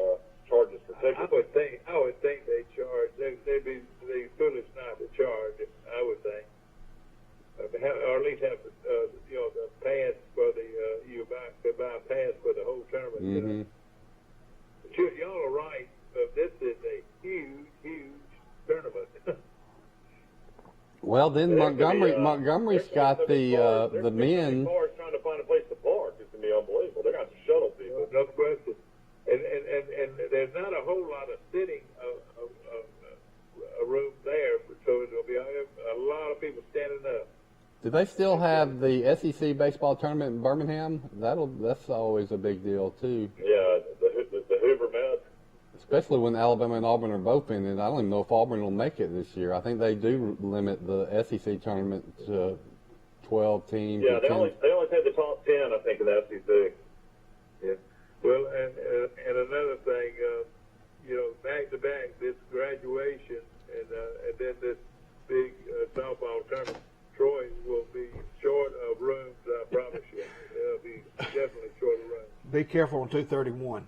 charges for tickets. I would think they charge. They'd be foolish not to charge. I would think, or at least have the pass for the you buy a pass for the whole tournament. Mm-hmm. But y'all are right. This is a huge tournament. Well, then Montgomery's got the men. Cars trying to find a place to park. It's gonna be unbelievable. They're gonna have to shuttle people. No question. And there's not a whole lot of sitting room there, so it'll be a lot of people standing up. Do they still have the SEC baseball tournament in Birmingham? That's always a big deal too. Yeah, the Hoover Met. Especially when Alabama and Auburn are both in it. I don't even know if Auburn will make it this year. I think they do limit the SEC tournament to 12 teams. Yeah, they only take the top 10, I think, in the SEC. Yeah. Well, and another thing, back to back, this graduation and then this big softball tournament, Troy will be short of rooms. I promise you, they'll be definitely short of rooms. Be careful on 231.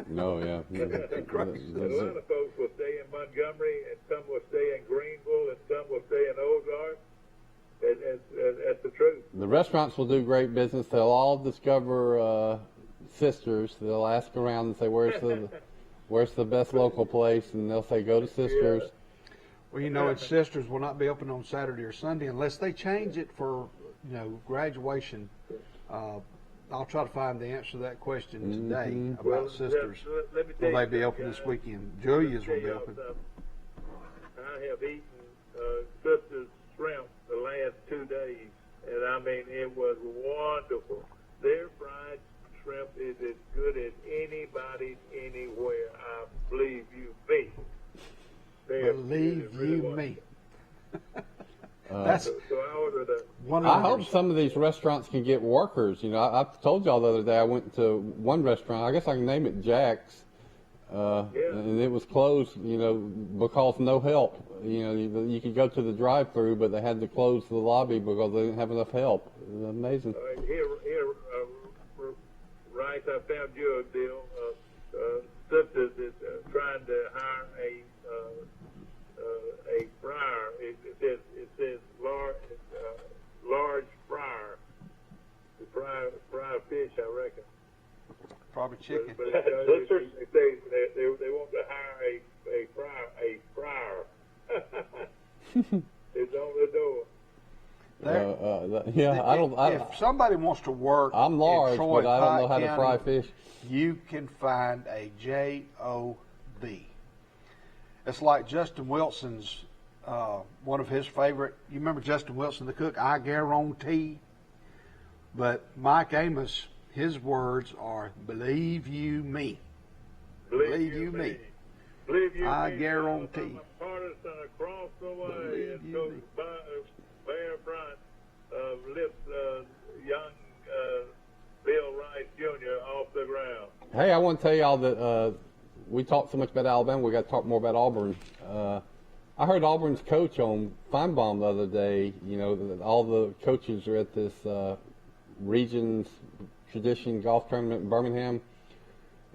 No, yeah. A lot of folks will stay in Montgomery, and some will stay in Greenville, and some will stay in Ozark. That's the truth. The restaurants will do great business. They'll all discover Sisters. They'll ask around and say, "Where's the best local place?" And they'll say, "Go to Sisters." Well, it's Sisters will not be open on Saturday or Sunday unless they change it for graduation. I'll try to find the answer to that question today about Sisters. Will they be open this weekend? Julia's will be open. I have eaten Sisters shrimp the last 2 days, and I mean, it was wonderful. Their fried shrimp is as good as anybody's anywhere. I believe you me. Believe you me. So I ordered I hope some of these restaurants can get workers. I told y'all the other day I went to one restaurant. I guess I can name it Jack's, and it was closed. Because no help. You could go to the drive-through, but they had to close the lobby because they didn't have enough help. It was amazing. Here, Rice, I found you a deal. Sisters is trying to hire a fryer. It says large fryer. The fry fish, I reckon. Probably chicken. But they want to hire a fryer. It's on the door. If somebody wants to work, I'm large, in Troy, but I don't know how Pike to fry County, fish. You can find a job. It's like Justin Wilson's, one of his favorite. You remember Justin Wilson, the cook? I guarantee. But Mike Amos, his words are, "Believe you me." Believe you me. Believe you I me. guarantee. I'm a partisan across the way. Believe And you so me. Bear Bryant lifts young Bill Rice Jr. off the ground. Hey, I want to tell y'all that we talked so much about Alabama, we got to talk more about Auburn. I heard Auburn's coach on Feinbaum the other day. You know, that all the coaches are at this Regions Tradition Golf Tournament in Birmingham.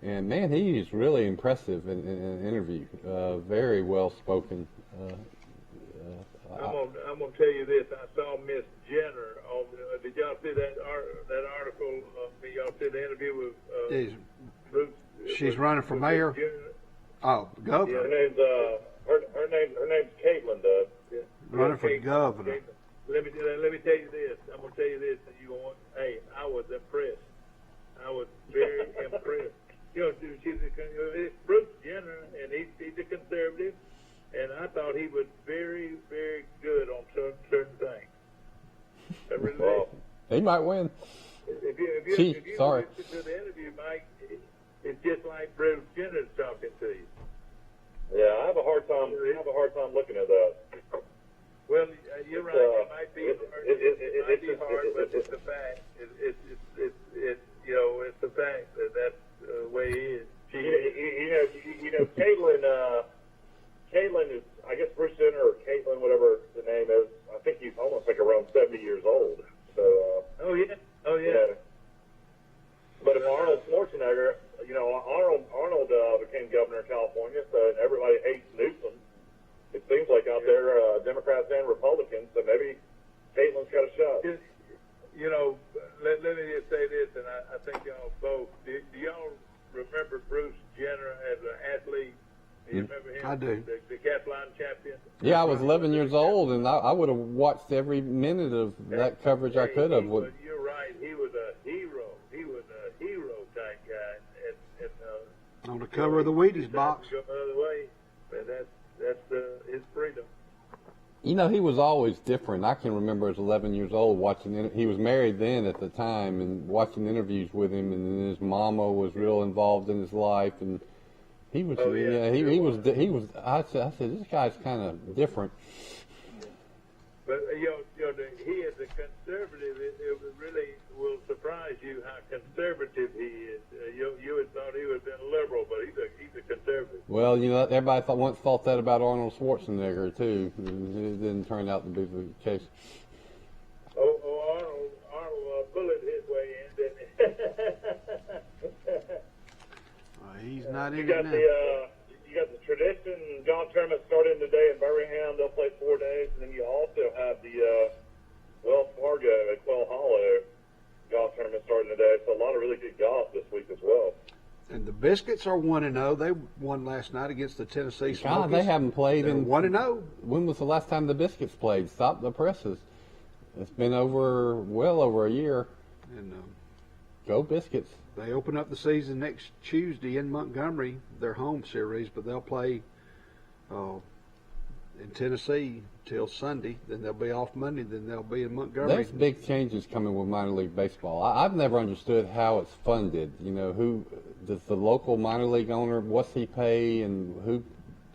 And, man, he is really impressive in an interview. Very well spoken. I'm gonna tell you this. I saw Miss Jenner on. Did y'all see that article? Did y'all see the interview with Bruce? She's running for mayor. Oh, governor. Yeah, her name's Caitlin. Running for governor. Let me tell you this. I'm gonna tell you this, and you want. Hey, I was impressed. I was very impressed. You know, it's Bruce Jenner, and he's a conservative, and I thought he was very, very good on certain things. I really did. He might win. If you listen to the interview, Mike, it's just like Bruce Jenner's talking to you. Yeah, I have a hard time looking at that. Well, you're right. It might be hard, but it's a fact. It's you know, it's a fact that that's the way he is. You know, Caitlin is, I guess Bruce Jenner or Caitlin, whatever the name is. I think he's almost like around 70 years old. So. Oh yeah. But if Arnold Schwarzenegger, you know, Arnold became governor of California, so everybody hates Newsom. It seems like out there, Democrats and Republicans, so maybe Caitlin's got a shot. You know, let me just say this, and I think y'all both. Do y'all remember Bruce Jenner as an athlete? Do you remember him? I do. The decathlon champion? Yeah, I was 11 years old, and I would have watched every minute of that coverage I could have. You're right. He was a hero. He was a hero type guy. And on the cover of the Wheaties box. Go the other way, but that's his freedom. You know, he was always different. I can remember as 11 years old watching. He was married then at the time, and watching interviews with him. And then his mama was real involved in his life, and he was. He was. I said, this guy's kind of different. But you know, he is a conservative. It really will surprise you how conservative he is. You would thought he would have been liberal, but he's a conservative. Well, you know, everybody once thought that about Arnold Schwarzenegger too. It didn't turn out to be the case. Arnold bullet his way in, didn't he? He's not in You it got now. you got the tradition golf tournament starting today in Birmingham. They'll play 4 days, and then you also have the Wells Fargo at Quail Hollow golf tournament starting today. So a lot of really good golf this week as well. And the Biscuits are 1-0. They won last night against the Tennessee Smokies. God, they haven't played in 1-0. When was the last time the Biscuits played? Stop the presses. It's been well over a year. And go Biscuits. They open up the season next Tuesday in Montgomery, their home series, but they'll play in Tennessee till Sunday. Then they'll be off Monday. Then they'll be in Montgomery. There's big changes coming with minor league baseball. I've never understood how it's funded. You know, who does the local minor league owner, what's he pay, and who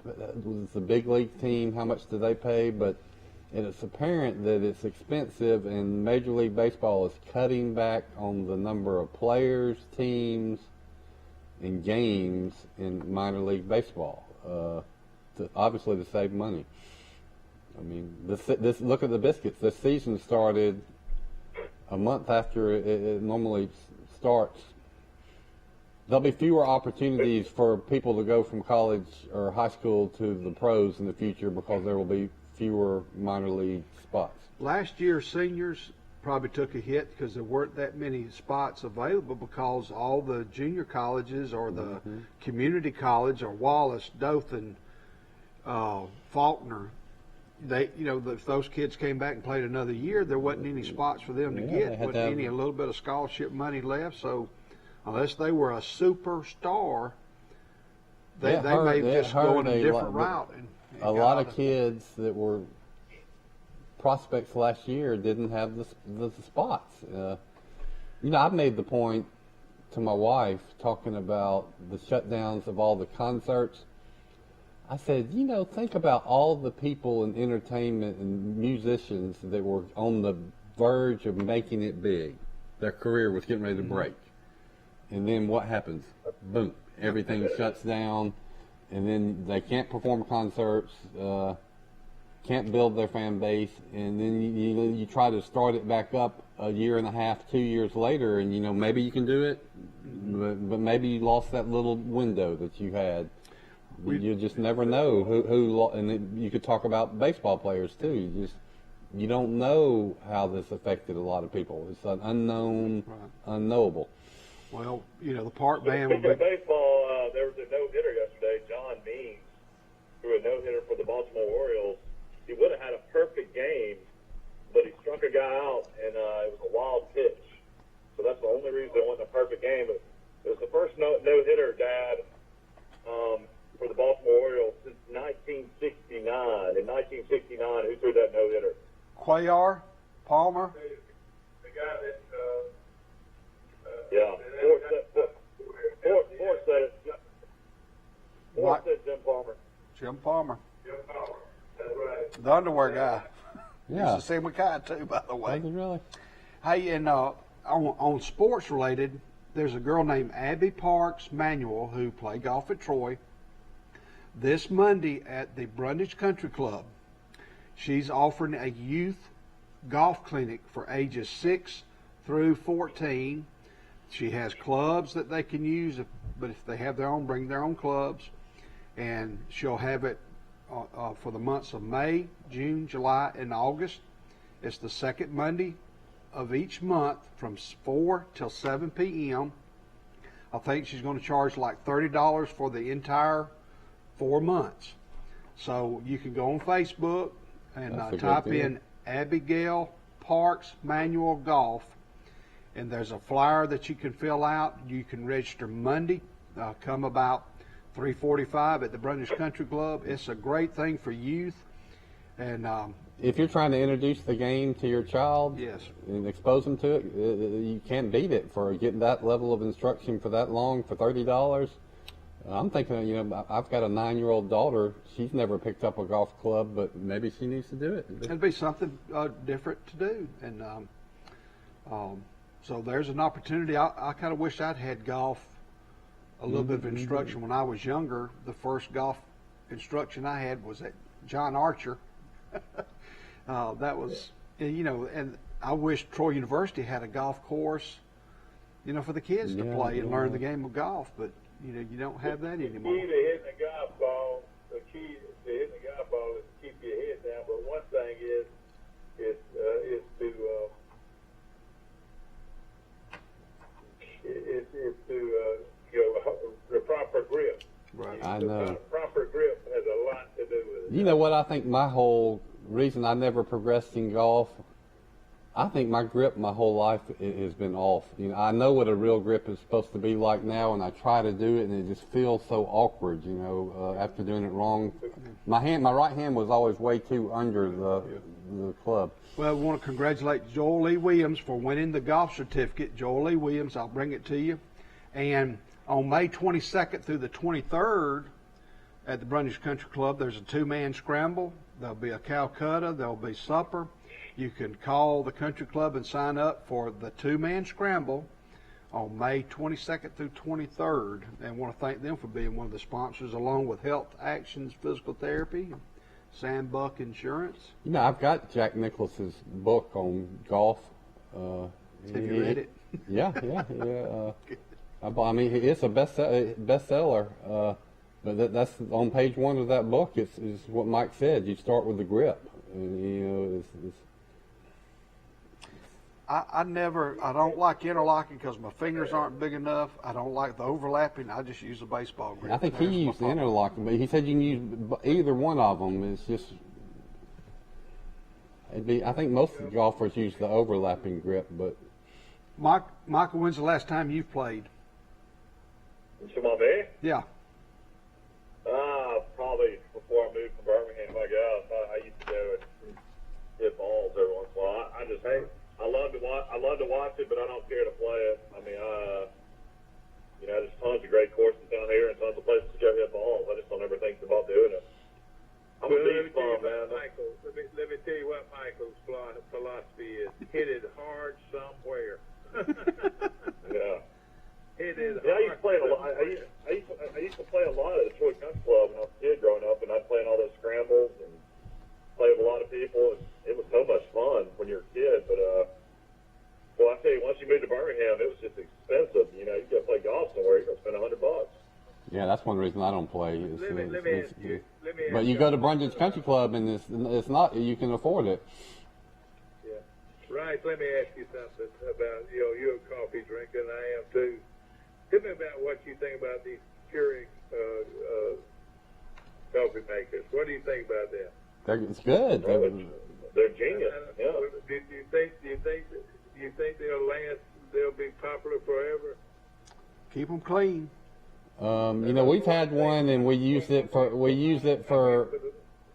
was the big league team, how much do they pay? But it's apparent that it's expensive, and Major League Baseball is cutting back on the number of players, teams, and games in minor league baseball, obviously to save money. I mean, this look at the Biscuits. This season started a month after it normally starts. There'll be fewer opportunities for people to go from college or high school to the pros in the future because there will be fewer minor league spots. Last year, seniors probably took a hit because there weren't that many spots available because all the junior colleges or the community college or Wallace, Dothan, Faulkner, if those kids came back and played another year, there wasn't any spots for them to get. Wasn't a little bit of scholarship money left. So unless they were a superstar, they may just go in a different route. A lot of kids that were prospects last year didn't have the spots. I've made the point to my wife talking about the shutdowns of all the concerts. I said, think about all the people in entertainment and musicians that were on the verge of making it big. Their career was getting ready to break. And then what happens? Boom. Everything shuts down. And then they can't perform concerts, can't build their fan base. And then you try to start it back up a year and a half, 2 years later, and, maybe you can do it. But maybe you lost that little window that you had. You just never know who and then you could talk about baseball players too. You don't know how this affected a lot of people. It's an unknown, unknowable. Well, the park band. Speaking of baseball, there was a no-hitter yesterday. John Means threw a no-hitter for the Baltimore Orioles. He would have had a perfect game, but he struck a guy out, and it was a wild pitch. So that's the only reason it wasn't a perfect game. But it was the first no-hitter, Dad, for the Baltimore Orioles since 1969. In 1969, who threw that no-hitter? Cuellar, Palmer. The guy that. Yeah. Ford said Jim Palmer. Jim Palmer. Jim Palmer. That's right. The underwear guy. Yeah. He's the same guy too, by the way. Really? Hey, and on sports related, there's a girl named Abby Parks Manuel who played golf at Troy. This Monday at the Brundage Country Club, she's offering a youth golf clinic for ages 6 through 14. She has clubs that they can use, but if they have their own, bring their own clubs. And she'll have it for the months of May, June, July, and August. It's the second Monday of each month from 4 till 7 p.m. I think she's going to charge like $30 for the entire 4 months. So you can go on Facebook and type in Abigail Parks Manual Golf, and there's a flyer that you can fill out. You can register Monday, come about 3:45 at the Brundage Country Club. It's a great thing for youth. And if you're trying to introduce the game to your child, yes, and expose them to it, you can't beat it for getting that level of instruction for that long for $30. I'm thinking, I've got a 9-year-old daughter. She's never picked up a golf club, but maybe she needs to do it. It'd be something different to do. And so there's an opportunity. I kind of wish I'd had golf, a little bit of instruction when I was younger. The first golf instruction I had was at John Archer. That was, and I wish Troy University had a golf course, for the kids to play and learn the game of golf. But you don't have that anymore. The key to hitting a golf ball, is to keep your head down. But one thing is the proper grip. Right. I know. Proper grip has a lot to do with it. You know what? I think my whole reason I never progressed in golf, I think my grip my whole life has been off. I know what a real grip is supposed to be like now, and I try to do it, and it just feels so awkward, after doing it wrong. My right hand was always way too under the club. Well, we want to congratulate Joel Lee Williams for winning the golf certificate. Joel Lee Williams, I'll bring it to you. And on May 22nd through the 23rd at the Brundage Country Club, there's a 2-man scramble. There'll be a Calcutta. There'll be supper. You can call the country club and sign up for the 2-man scramble on May 22nd through 23rd. And want to thank them for being one of the sponsors, along with Health Actions Physical Therapy, Sandbuck Insurance. I've got Jack Nicklaus's book on golf. Have you read it? Yeah. I mean, it's a bestseller. But that's on page 1 of that book. Is what Mike said. You start with the grip. And, I don't like interlocking because my fingers aren't big enough. I don't like the overlapping. I just use a baseball grip. I think he used the interlocking, but he said you can use either one of them. It's just, I think most golfers use the overlapping grip, but. Michael, when's the last time you've played? Shimame? Yeah. Probably before I moved from Birmingham, I guess. I used to go and hit balls every once in a while. I love to watch it, but I don't care to play it. I mean, there's tons of great courses down here and tons of places to go hit balls. I just don't ever think about doing it. I'm a beach bum, man. Michael, let me tell you what Michael's philosophy is. Hit it hard somewhere. Yeah. Hit it Yeah, I hard used to play a lot. I used to play a lot at the Detroit Country Club when I was a kid growing up, and I'd play in all those scrambles and play with a lot of people. And it was so much fun when you're a kid, but well, I tell you, once you moved to Birmingham, it was just expensive. You know, you got to play golf somewhere, you're gonna spend $100. Yeah, that's one reason I don't play. Let me ask you. But you go to Brundage Country Club, and it's not, you can afford it. Yeah. Right, let me ask you something about, you're a coffee drinker, and I am too. Tell me about what you think about these Keurig coffee makers. What do you think about them? It's good. They're genius. Yeah. Do you think they'll last? They'll be popular forever? Keep them clean. We've had one, and we used it for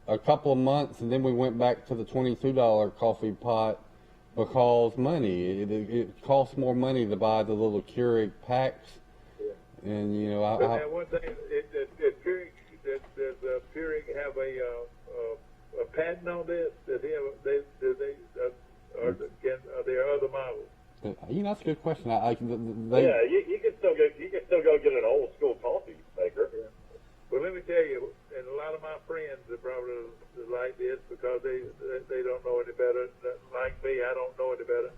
a couple of months, and then we went back to the $22 coffee pot because money. It costs more money to buy the little Keurig packs. Yeah. And Now one thing, does Keurig have a patent on this? Are there other models? That's a good question. You can still go get an old school coffee maker. Yeah. Well, let me tell you, and a lot of my friends are probably like this because they don't know any better. Like me, I don't know any better.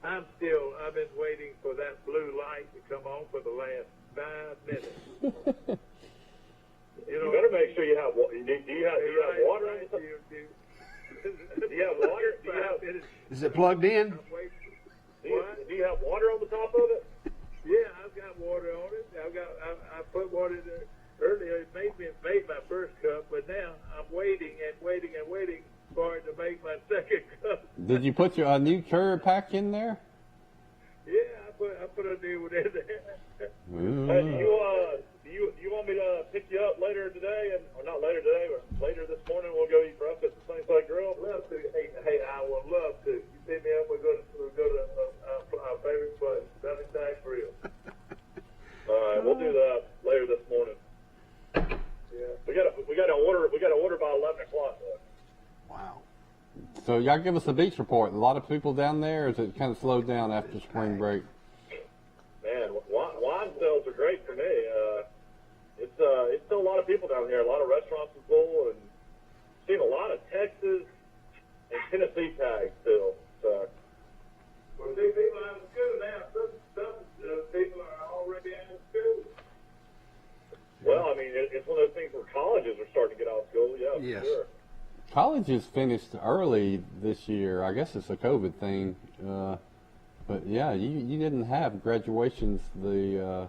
I've been waiting for that blue light to come on for the last 5 minutes. You better make sure you have. Do you have water? Do you have water? Is it plugged in? Do you have water on the top of it? Yeah, I've got water on it. I put water in there earlier. It made my first cup, but now I'm waiting for it to make my second cup. Did you put a new Keurig pack in there? Yeah, I put a new one in there. Do you want me to pick you up later today, or not later today, but later this morning? We'll go eat breakfast at the Sunnyside Grill. Love to. Hey, I would love to. You pick me up. We'll go to our favorite place, Sunnyside Grill. All right, we'll do that later this morning. Yeah. We got to order by 11 o'clock. Though. Wow. So y'all give us a beach report. A lot of people down there, or is it kind of slowed down after spring break? Man, wine sales are great for me. It's still a lot of people down here. A lot of restaurants are full, and seen a lot of Texas and Tennessee tags still. So. Well, see, people out of school now. Some people are already out of school. Well, I mean, it's one of those things where colleges are starting to get out of school. Yeah, yes. For sure. Colleges finished early this year. I guess it's a COVID thing. But yeah, you didn't have graduations the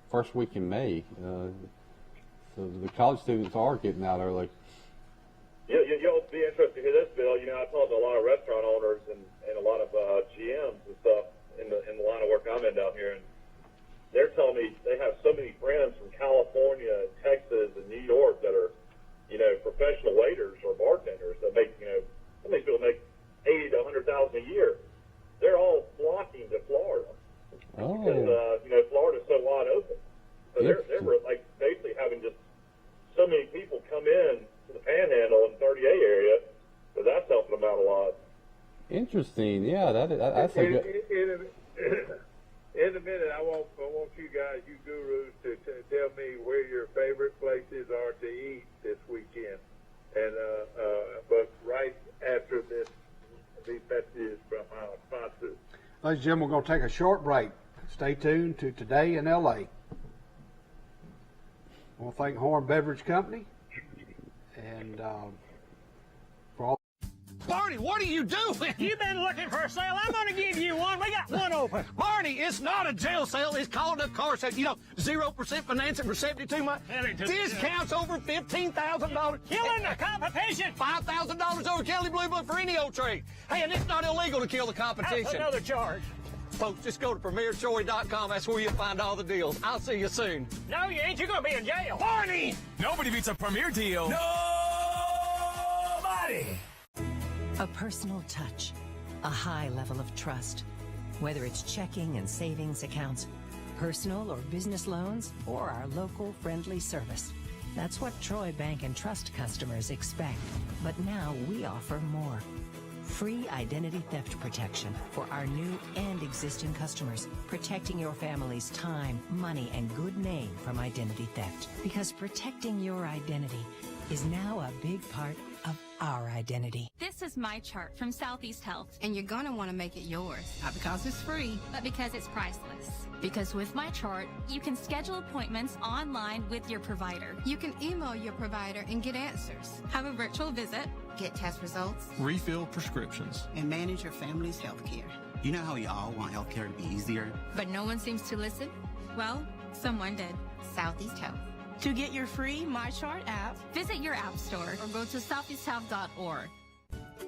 first week in May. So the college students are getting out early. You'll be interested to hear this, Bill. I talked to a lot of restaurant owners and a lot of GMs and stuff in the line of work I'm in down here, and they're telling me they have so many friends from California, and Texas, and New York that are, professional waiters or bartenders that make, some of these people make $80,000 to $100,000 a year. They're all flocking to Florida because Florida's so wide open. So they're like basically having just so many people come in to the Panhandle and 30A area, so that's helping them out a lot. Interesting. Yeah, that's a good. In a minute, I want you guys, you gurus, to tell me where your favorite places are to eat this weekend, and but right after these messages from our sponsors. Ladies and gentlemen, we're going to take a short break. Stay tuned to Today in LA. I want to thank Horn Beverage Company and for all. Barney, what are you doing? You've been looking for a sale. I'm going to give you one. We got one open. Barney, it's not a jail sale. It's called a car sale. 0% financing for 72 months. Discounts over $15,000. Killing the competition. $5,000 over Kelly Blue Book for any old trade. Hey, and it's not illegal to kill the competition. That's another charge. Folks, just go to PremierTroy.com. That's where you'll find all the deals. I'll see you soon. No, you ain't. You're going to be in jail. Barney! Nobody beats a Premier deal. Nobody! A personal touch, a high level of trust. Whether it's checking and savings accounts, personal or business loans, or our local friendly service. That's what Troy Bank and Trust customers expect. But now we offer more. Free identity theft protection for our new and existing customers, protecting your family's time, money, and good name from identity theft. Because protecting your identity is now a big part of our identity. This is my chart from Southeast Health. And you're going to want to make it yours. Not because it's free, but because it's priceless. Because with my chart, you can schedule appointments online with your provider. You can email your provider and get answers. Have a virtual visit. Get test results. Refill prescriptions. and manage your family's health care. You know how we all want healthcare to be easier? But no one seems to listen? Well, someone did. Southeast Health. To get your free MyChart app, visit your app store or go to southeasthealth.org.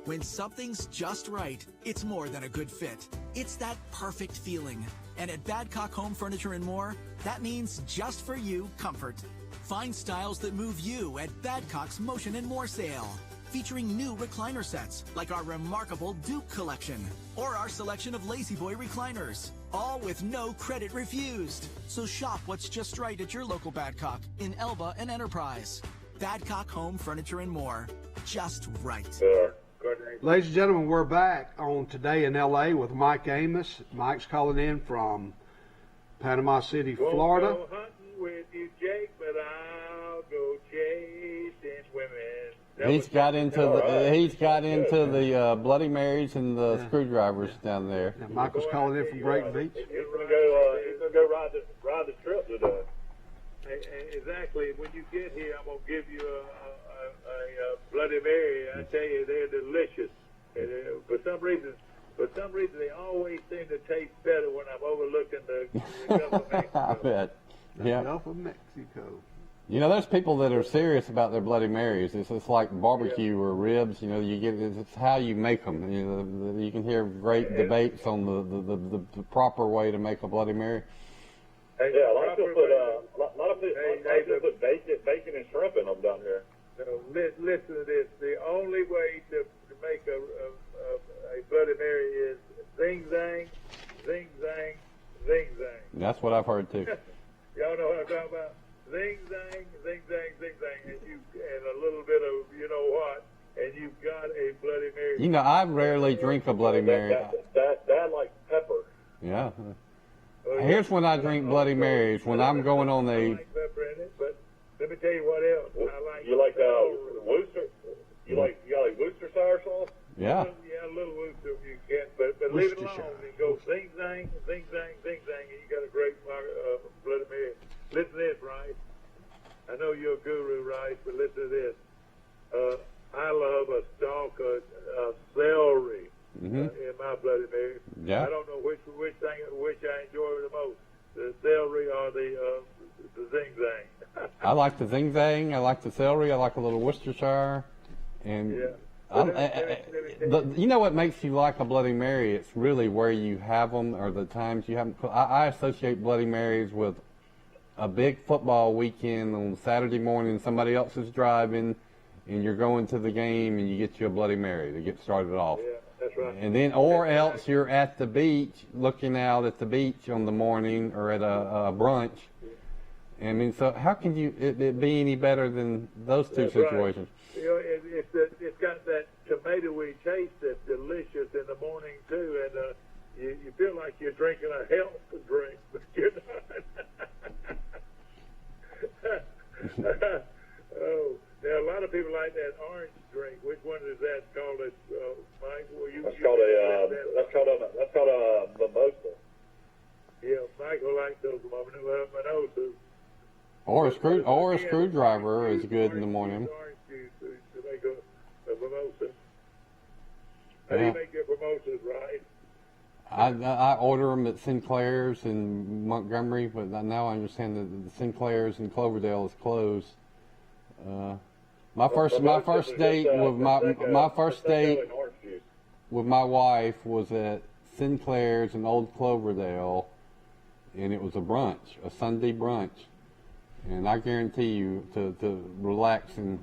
When something's just right, it's more than a good fit. It's that perfect feeling. And at Badcock Home Furniture and More, that means just for you comfort. Find styles that move you at Badcock's Motion and More sale. Featuring new recliner sets like our remarkable Duke collection or our selection of Lazy Boy recliners. All with no credit refused. So shop what's just right at your local Badcock in Elba and Enterprise. Badcock Home Furniture and More. Just right. Ladies and gentlemen, we're back on Today in L.A. with Mike Amos. Mike's calling in from Panama City, Florida. Won't go hunting with you, Jake, but I'll go chasing women. He's got into the Bloody Marys and the screwdrivers down there. Now, Michael's calling in from Brighton Beach. He's gonna go ride the trip today. Exactly. When you get here, I'm gonna give you a Bloody Mary. I tell you, they're delicious. And, for some reason, they always seem to taste better when I'm overlooking the Gulf of Mexico. I bet. Yeah. Gulf of Mexico. You know, there's people that are serious about their Bloody Marys. It's like barbecue or ribs. You know, it's how you make them. You know, you can hear great debates on the proper way to make a Bloody Mary. Hey, yeah, a lot of people put bacon and shrimp in them down here. So listen to this. The only way to make a Bloody Mary is zing zang, zing zang, zing zang. That's what I've heard too. Y'all know what I'm talking about? Zing zang, zing zang, zing zang, and a little bit of you know what, and you've got a Bloody Mary. You know, I rarely drink a Bloody Mary. That like pepper. Yeah. Here's when I drink Bloody Marys, when I'm going on I a... like pepper in it, but let me tell you what else. I like. You like Worcester? You got like Worcestershire sauce? Yeah. Yeah, a little Worcester if you can, but leave it alone and go zing zang, zing zang, zing zang, and you got a great Bloody Mary. Listen to this, Rice. I know you're a guru, Rice, but listen to this. I love a stalk of celery in my Bloody Mary. Yeah. I don't know which I enjoy the most, the celery or the zing zang. I like the zing zang. I like the celery. I like a little Worcestershire. And you know what makes you like a Bloody Mary? It's really where you have them or the times you have them. I associate Bloody Marys with a big football weekend on Saturday morning. Somebody else is driving, and you're going to the game, and you get you a Bloody Mary to get started off. Yeah, that's right. And then, or else you're at the beach, looking out at the beach on the morning, or at a brunch. I mean, so how can it be any better than those two situations? Right. You know, it's got that tomatoey taste that's delicious in the morning too, and you feel like you're drinking a health drink, but you're not. Oh, now a lot of people like that orange drink. Which one is that called? Mike? That's called a mimosa. Yeah, Michael likes those mimosas. Or a screwdriver is good in the morning. Orange juice to make a mimosa. How do you make your mimosas, right? I order them at Sinclair's in Montgomery, but now I understand that the Sinclair's in Cloverdale is closed. My first date with my wife was at Sinclair's in Old Cloverdale, and it was a brunch, a Sunday brunch. And I guarantee you, to relax and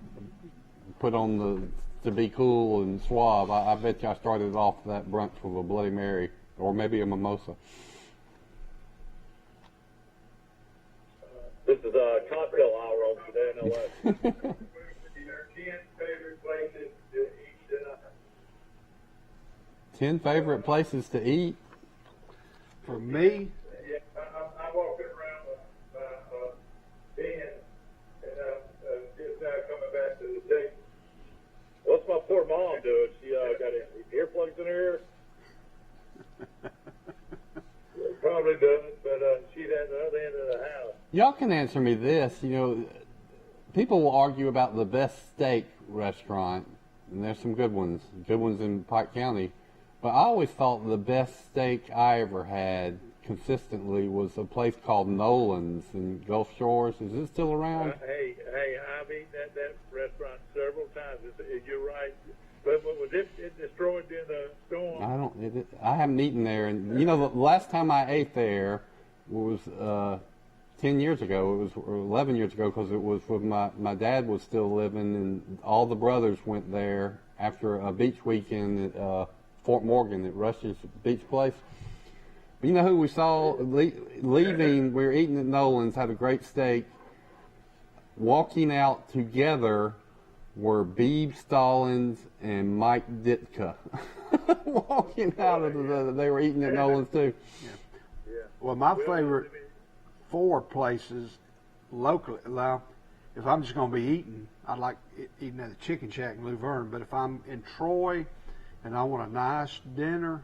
put on to be cool and suave, I bet you I started off that brunch with a Bloody Mary or maybe a mimosa. This is cocktail hour on today in LA. 10 favorite places to eat tonight. 10 favorite places to eat? For me, Yeah, I'm walking around my den, and I'm just now coming back to the table. What's my poor mom doing? She got earplugs in her ear? Probably doesn't, but she's at the other end of the house. Y'all can answer me this. You know, people will argue about the best steak restaurant, and there's some good ones in Pike County. But I always thought the best steak I ever had consistently was a place called Nolan's in Gulf Shores. Is it still around? Hey, I've eaten at that restaurant several times. You're right. But was it destroyed during the storm? I haven't eaten there, and you know, the last time I ate there was 10 years ago. It was or 11 years ago, because it was when my dad was still living, and all the brothers went there after a beach weekend at Fort Morgan at Rush's Beach Place. But you know who we saw leaving? We were eating at Nolan's, had a great steak. Walking out together were Beebe Stallings and Mike Ditka. Walking out of they were eating at Nolan's too. Yeah. Well, my favorite 4 places locally. Now, if I'm just going to be eating, I like eating at the Chicken Shack in Luverne. But if I'm in Troy and I want a nice dinner,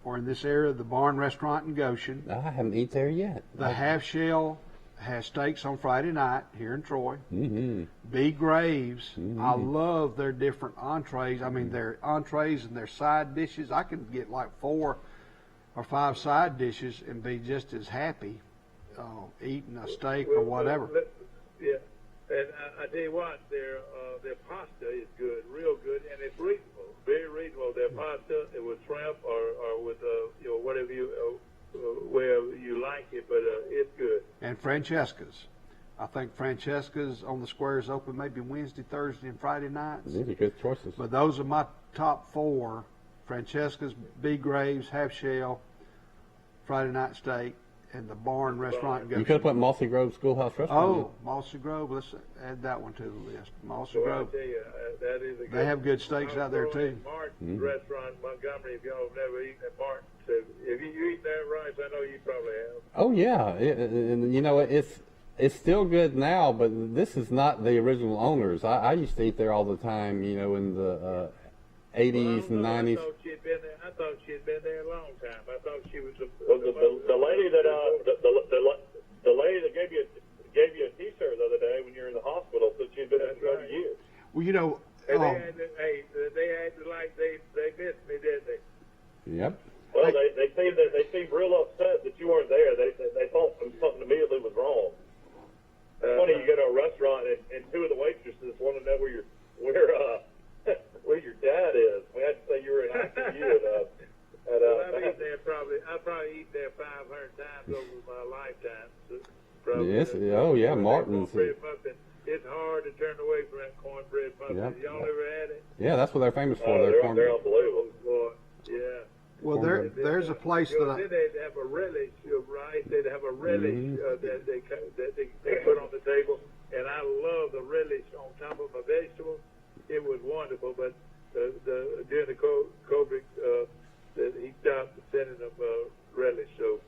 or in this area, the Barn Restaurant in Goshen. I haven't eaten there yet. The Half Shell has steaks on Friday night here in Troy. Mm-hmm. B. Graves, Mm-hmm. I love their different entrees. I mean, their entrees and their side dishes. I can get like 4 or 5 side dishes and be just as happy eating a steak or whatever. Yeah, and I tell you what, their pasta is good, real good, and it's reasonable, very reasonable. Their pasta with shrimp or with whatever wherever you like it, but it's good. And Francesca's. I think Francesca's on the square is open maybe Wednesday, Thursday, and Friday nights. These are good choices. But those are my top 4. Francesca's, B. Graves, Half Shell, Friday Night Steak, and the Barn Restaurant. You could have put Mossy Grove Schoolhouse Restaurant. Oh, Mossy Grove. Let's add that one to the list. Mossy So Grove. I tell you, that is a good. They have good steaks out there too. Martin's restaurant in Montgomery. If y'all have never eaten at Martin's, if you eat that rice, I know you probably have. Oh yeah, and you know it's still good now, but this is not the original owners. I used to eat there all the time, you know, in the 80s and 90s. I thought she had been there a long time. I thought she was the lady that the lady that gave you a T-shirt the other day when you were in the hospital said she'd been there for 30 years. Well, you know, they acted like they missed me, didn't they? Yep. Well, they seemed real upset that you weren't there. They thought something immediately was wrong. It's funny, you go to a restaurant and 2 of the waitresses want to know where your dad is. We had to say you were in ICU I've probably eaten there 500 times over my lifetime. So yes. Oh yeah, Martin's. It's hard to turn away from that cornbread muffin. Yep. Y'all ever had it? Yeah, that's what they're famous for. They're unbelievable. Yeah. Well, there's a place that then they'd have a relish of rice. They'd have a relish that they put on the table, and I love the relish on top of a vegetable. It was wonderful, but during the COVID, he stopped sending them relish, so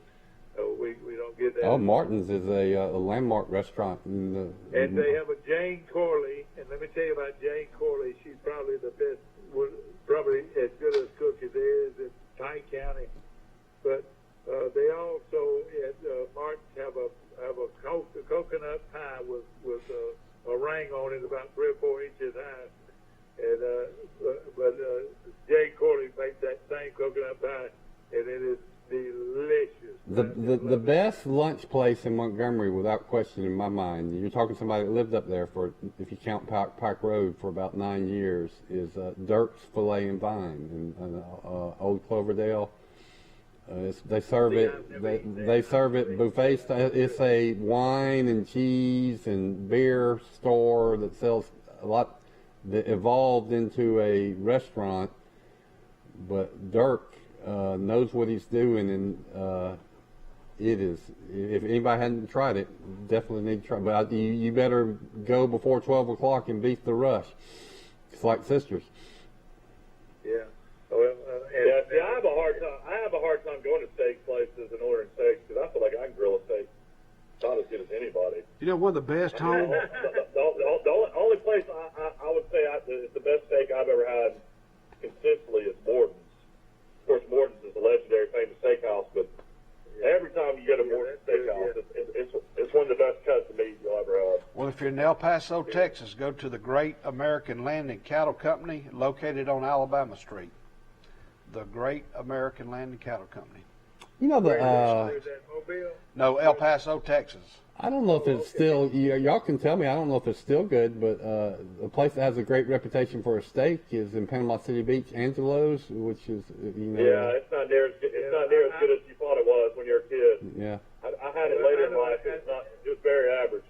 we don't get that. Oh, Martin's is a landmark restaurant. And they have a Jane Corley, and let me tell you about Jane Corley. She's probably the best, probably as good a cook as there is in Pike County. But they also at Martin's have a coconut pie with a ring on it about 3 or 4 inches high. And but Jane Corley makes that same coconut pie, and it is delicious. The best lunch place in Montgomery, without question in my mind, you're talking to somebody that lived up there for, if you count Pike Road, for about 9 years, is Dirk's Filet and Vine in Old Cloverdale. They serve it. They serve it buffet style. It's a wine and cheese and beer store that sells a lot. That evolved into a restaurant, but Dirk knows what he's doing, and it is. If anybody hadn't tried it, definitely need to try. But you better go before 12 o'clock and beat the rush. It's like sisters. Yeah. Well, See, I have a hard time going to steak places and ordering steaks because I feel like I can grill a steak not as good as anybody. You know, one of the best home. The only place I would say it's the best steak I've ever had consistently is Morton's. Of course, Morton's is a legendary famous steakhouse, but every time you go to Morton's Steakhouse, it's one of the best cuts of meat you'll ever have. Well, if you're in El Paso, Texas, go to the Great American Land and Cattle Company located on Alabama Street. The Great American Land and Cattle Company. You know the No, El Paso, Texas. I don't know if it's still. Y'all can tell me. I don't know if it's still good, but a place that has a great reputation for a steak is in Panama City Beach, Angelo's, which is Yeah, it's not near as good. It's not near as good as you thought it was when you were a kid. Yeah. I had it later in life. It's not. It was very average.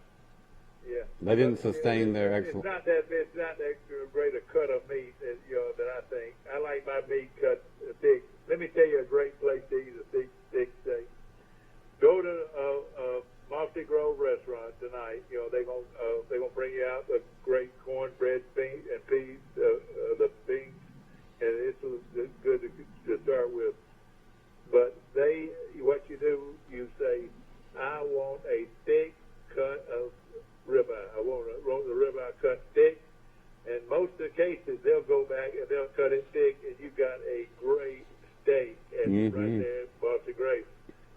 Yeah. They didn't sustain their excellence. It's not that great a cut of meat that that I think. I like my meat cut thick. Let me tell you a great place to eat a thick steak. Go to Mossy Grove restaurant tonight. They're gonna bring you out the great cornbread beans and peas, the beans, and it's good to start with. But what you do, you say, I want a thick cut of ribeye. I want the ribeye cut thick. And most of the cases, they'll go back and they'll cut it thick, and you got a great steak right there at Mossy Grove.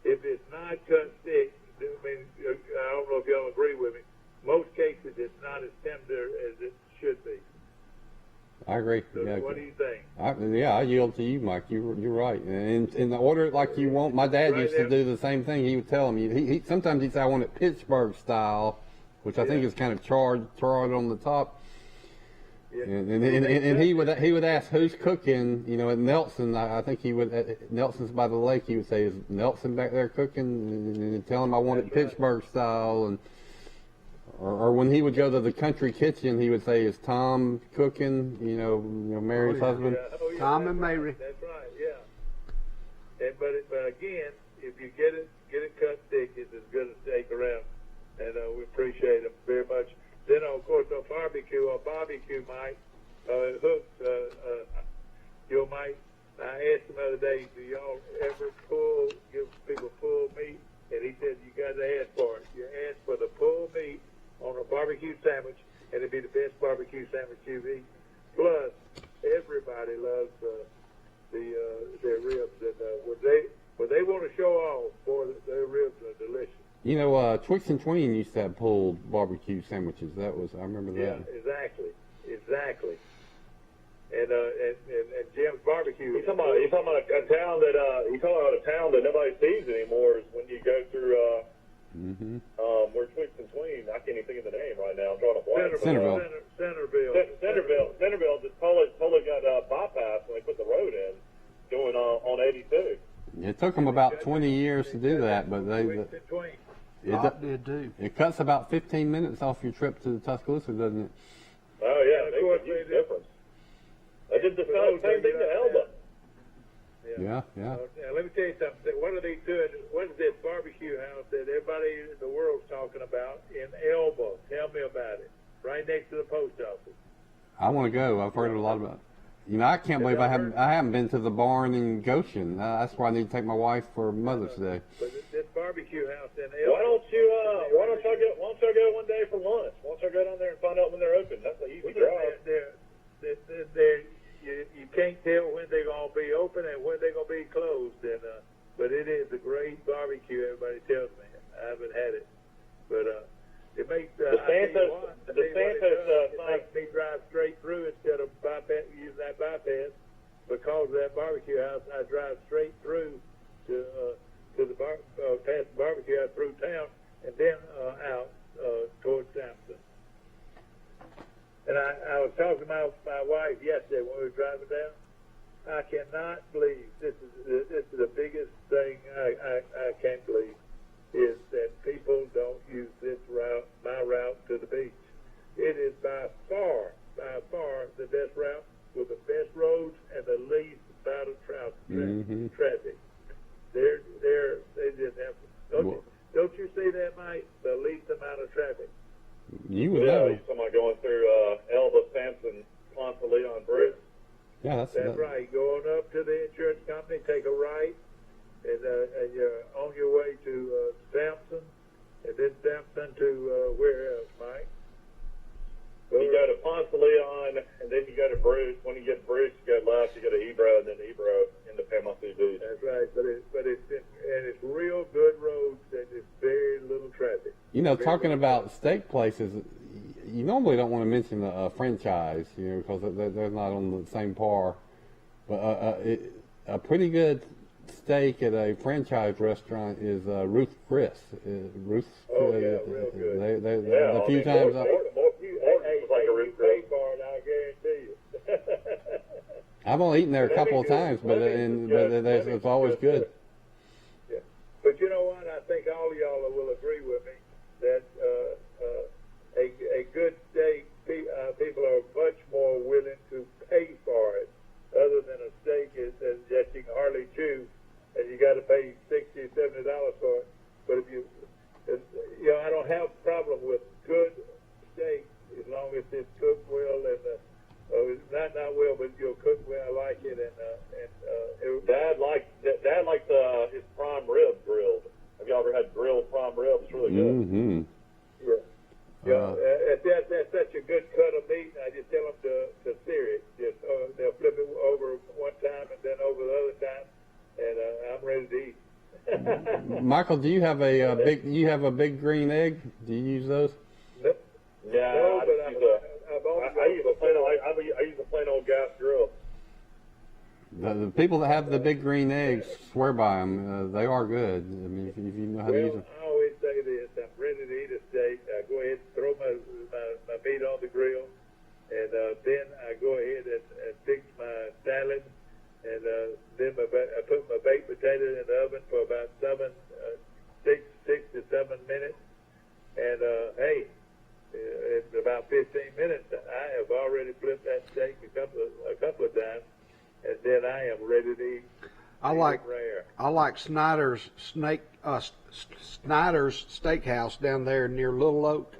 If it's not cut thick, I don't know if y'all agree with me. Most cases, it's not as tender as it should be. I agree. So yeah. What do you think? I yield to you, Mike. You're right. And in the order it like you want. My dad used to do the same thing. He would tell him. He sometimes he'd say, I want it Pittsburgh style, which I think is kind of charred on the top. Yeah. And he would ask who's cooking. At Nelson, I think he would. Nelson's by the lake. He would say, "Is Nelson back there cooking?" And tell him I want it Pittsburgh style. And or when he would go to the country kitchen, he would say, "Is Tom cooking?" Mary's husband. Yeah. Tom and Mary. That's right. Yeah. But again, if you get it cut thick, it's as good as steak around, and we appreciate them very much. Then, of course, on barbecue, Mike, Hooks, Mike, I asked him the other day, do y'all ever give people pulled meat? And he said, you got to ask for it. You ask for the pulled meat on a barbecue sandwich, and it'd be the best barbecue sandwich you've eaten. Plus, everybody loves their ribs. And when they want to show off, boy, their ribs are delicious. Twix and Tween used to have pulled barbecue sandwiches. I remember that. Yeah, exactly. And Jim's Barbecue. You're talking about a town that nobody sees anymore. Is when you go through where Twix and Tween. I can't even think of the name right now. I'm drawing a blank. Centerville just totally got bypassed when they put the road in, going on 82. It took them about 20 years to do that, but it cuts about 15 minutes off your trip to Tuscaloosa, doesn't it? Oh yeah, they make a huge difference. I did the same thing to Elba. Yeah. Now, let me tell you something. What are they doing? What is this barbecue house that everybody in the world's talking about in Elba? Tell me about it. Right next to the post office. I want to go. I've heard a lot about it. I can't believe I haven't been to the barn in Goshen. That's why I need to take my wife for Mother's Day. But this barbecue house in Elba. Why don't y'all go one day for lunch? Why don't y'all go down there and find out when they're open? That's an easy drive. You can't tell when they're going to be open and when they're going to be closed. But it is a great barbecue, everybody tells me. I haven't had it. But it makes it makes me drive straight through instead of using that bypass. Because of that barbecue house, I drive straight through to the past the And I was talking to my wife yesterday when we were driving down. I cannot believe this is the biggest thing I can't believe is that people don't use this route, my route to the beach. It is by far the best route with the best roads and the least amount of traffic. They just have. Don't you see that, Mike? The least amount of traffic. You would know. Somebody going through Elba, Sampson, Ponce de Leon Bridge. Yeah, that's right. Going up to the insurance company, take a right, and you're on your way to Sampson, and then Sampson to where else, Mike? You go to Ponce de Leon, and then you go to Bruce. When you get to Bruce, you go left, you go to Ebro, and then Ebro into Panama City Beach. That's right, but it's real good roads, and it's very little traffic. You know, talking about steak places, you normally don't want to mention a franchise, you know, because they're not on the same par. But a pretty good steak at a franchise restaurant is Ruth Chris. Ruth. Oh yeah, real good. A few times. I've only eaten there a couple of times, but it's always good. Yeah, but you know what? I think all of y'all will agree with me that a good steak, people are much more willing to pay for it, other than a steak that you can hardly chew, and you got to pay $60 or $70 for it. But if you know, I don't have a problem with good steak as long as it's cooked well and not well, but you'll cook well. I like it, and Dad likes his prime rib grilled. Have y'all ever had grilled prime rib? It's really good. Mm-hmm. That's such a good cut of meat. I just tell them to sear it. Just they'll flip it over one time and then over the other time, and I'm ready to eat. Michael, do you have a big green egg? Do you use those? Yeah, no, I use a plain old gas grill. The people that have the big green eggs swear by them. They are good. I mean, if you know how to use them. I always say this: I'm ready to eat a steak. I go ahead and throw my meat on the grill, and then I go ahead and fix my salad, and then I put my baked potato in the oven for about 6 to 7 minutes, and hey. In about 15 minutes, I have already flipped that steak a couple of times, and then I am ready to eat. I like Snyder's Steakhouse down there near Little Oak.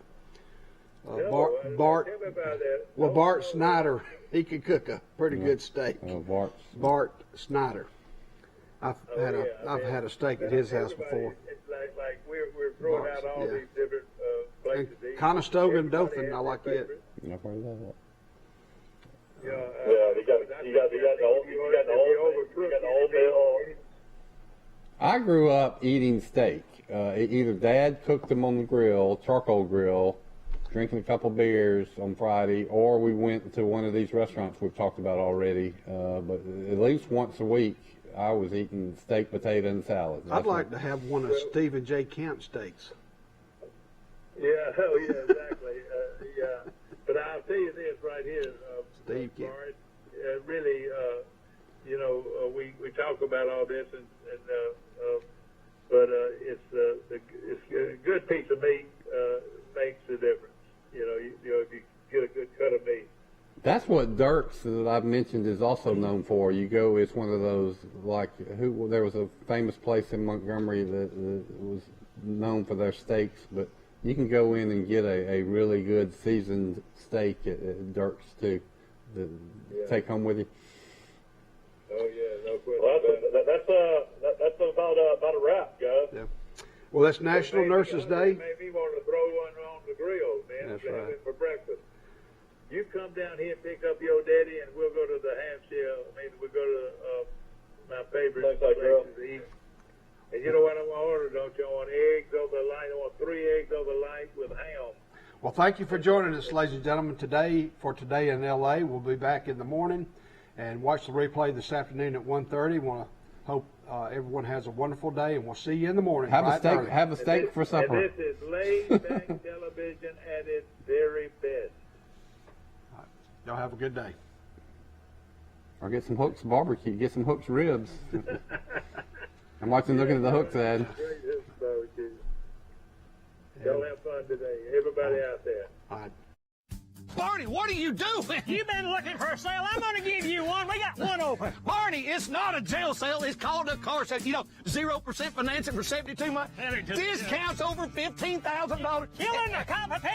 Bart Snyder, he could cook a pretty good steak. Bart Snyder. I've had a steak at his house before. It's like we're throwing out all these different places. Conestoga and Dothan, I like it. I've heard of that. You got the whole meal. I grew up eating steak. Either Dad cooked them on the grill, charcoal grill, drinking a couple beers on Friday, or we went to one of these restaurants we've talked about already. But at least once a week, I was eating steak, potato, and salad. I'd like to have one of Stephen J. Camp steaks. Yeah, exactly. But I'll tell you this right here, Steve, Bart, really, you know, we talk about all this, but it's a good piece of meat makes the difference. You know, if you get a good cut of meat. That's what Dirk's that I've mentioned is also known for. You go, it's one of those, there was a famous place in Montgomery that was known for their steaks, but you can go in and get a really good seasoned steak at Dirk's too, take home with you. Oh yeah, no question. Well, that's about a wrap, guys. Yeah. Well, that's National Nurses Day. Made me want to throw one on the grill, man. That's right. For breakfast. You come down here and pick up your daddy, and we'll go to the ham shell. We'll go to my favorite places to eat. And you know what I want to order, don't you? I want eggs over the light. I want 3 eggs over the light with ham. Well, thank you for joining us, ladies and gentlemen, today in L.A. We'll be back in the morning and watch the replay this afternoon at 1:30. Want to hope everyone has a wonderful day, and we'll see you in the morning. Have a steak for supper. And this is laid-back television at its very best. Y'all have a good day. Or get some Hooks barbecue, get some Hooks ribs. I'm looking at the Hooks ad. Great Hooks barbecue. Y'all have fun today. Everybody out there. All right. Barney, what are you doing? You've been looking for a sale. I'm going to give you one. We got one open. Barney, it's not a jail sale. It's called a car sale. 0% financing for 72 months. Discounts over $15,000. Killing the competition.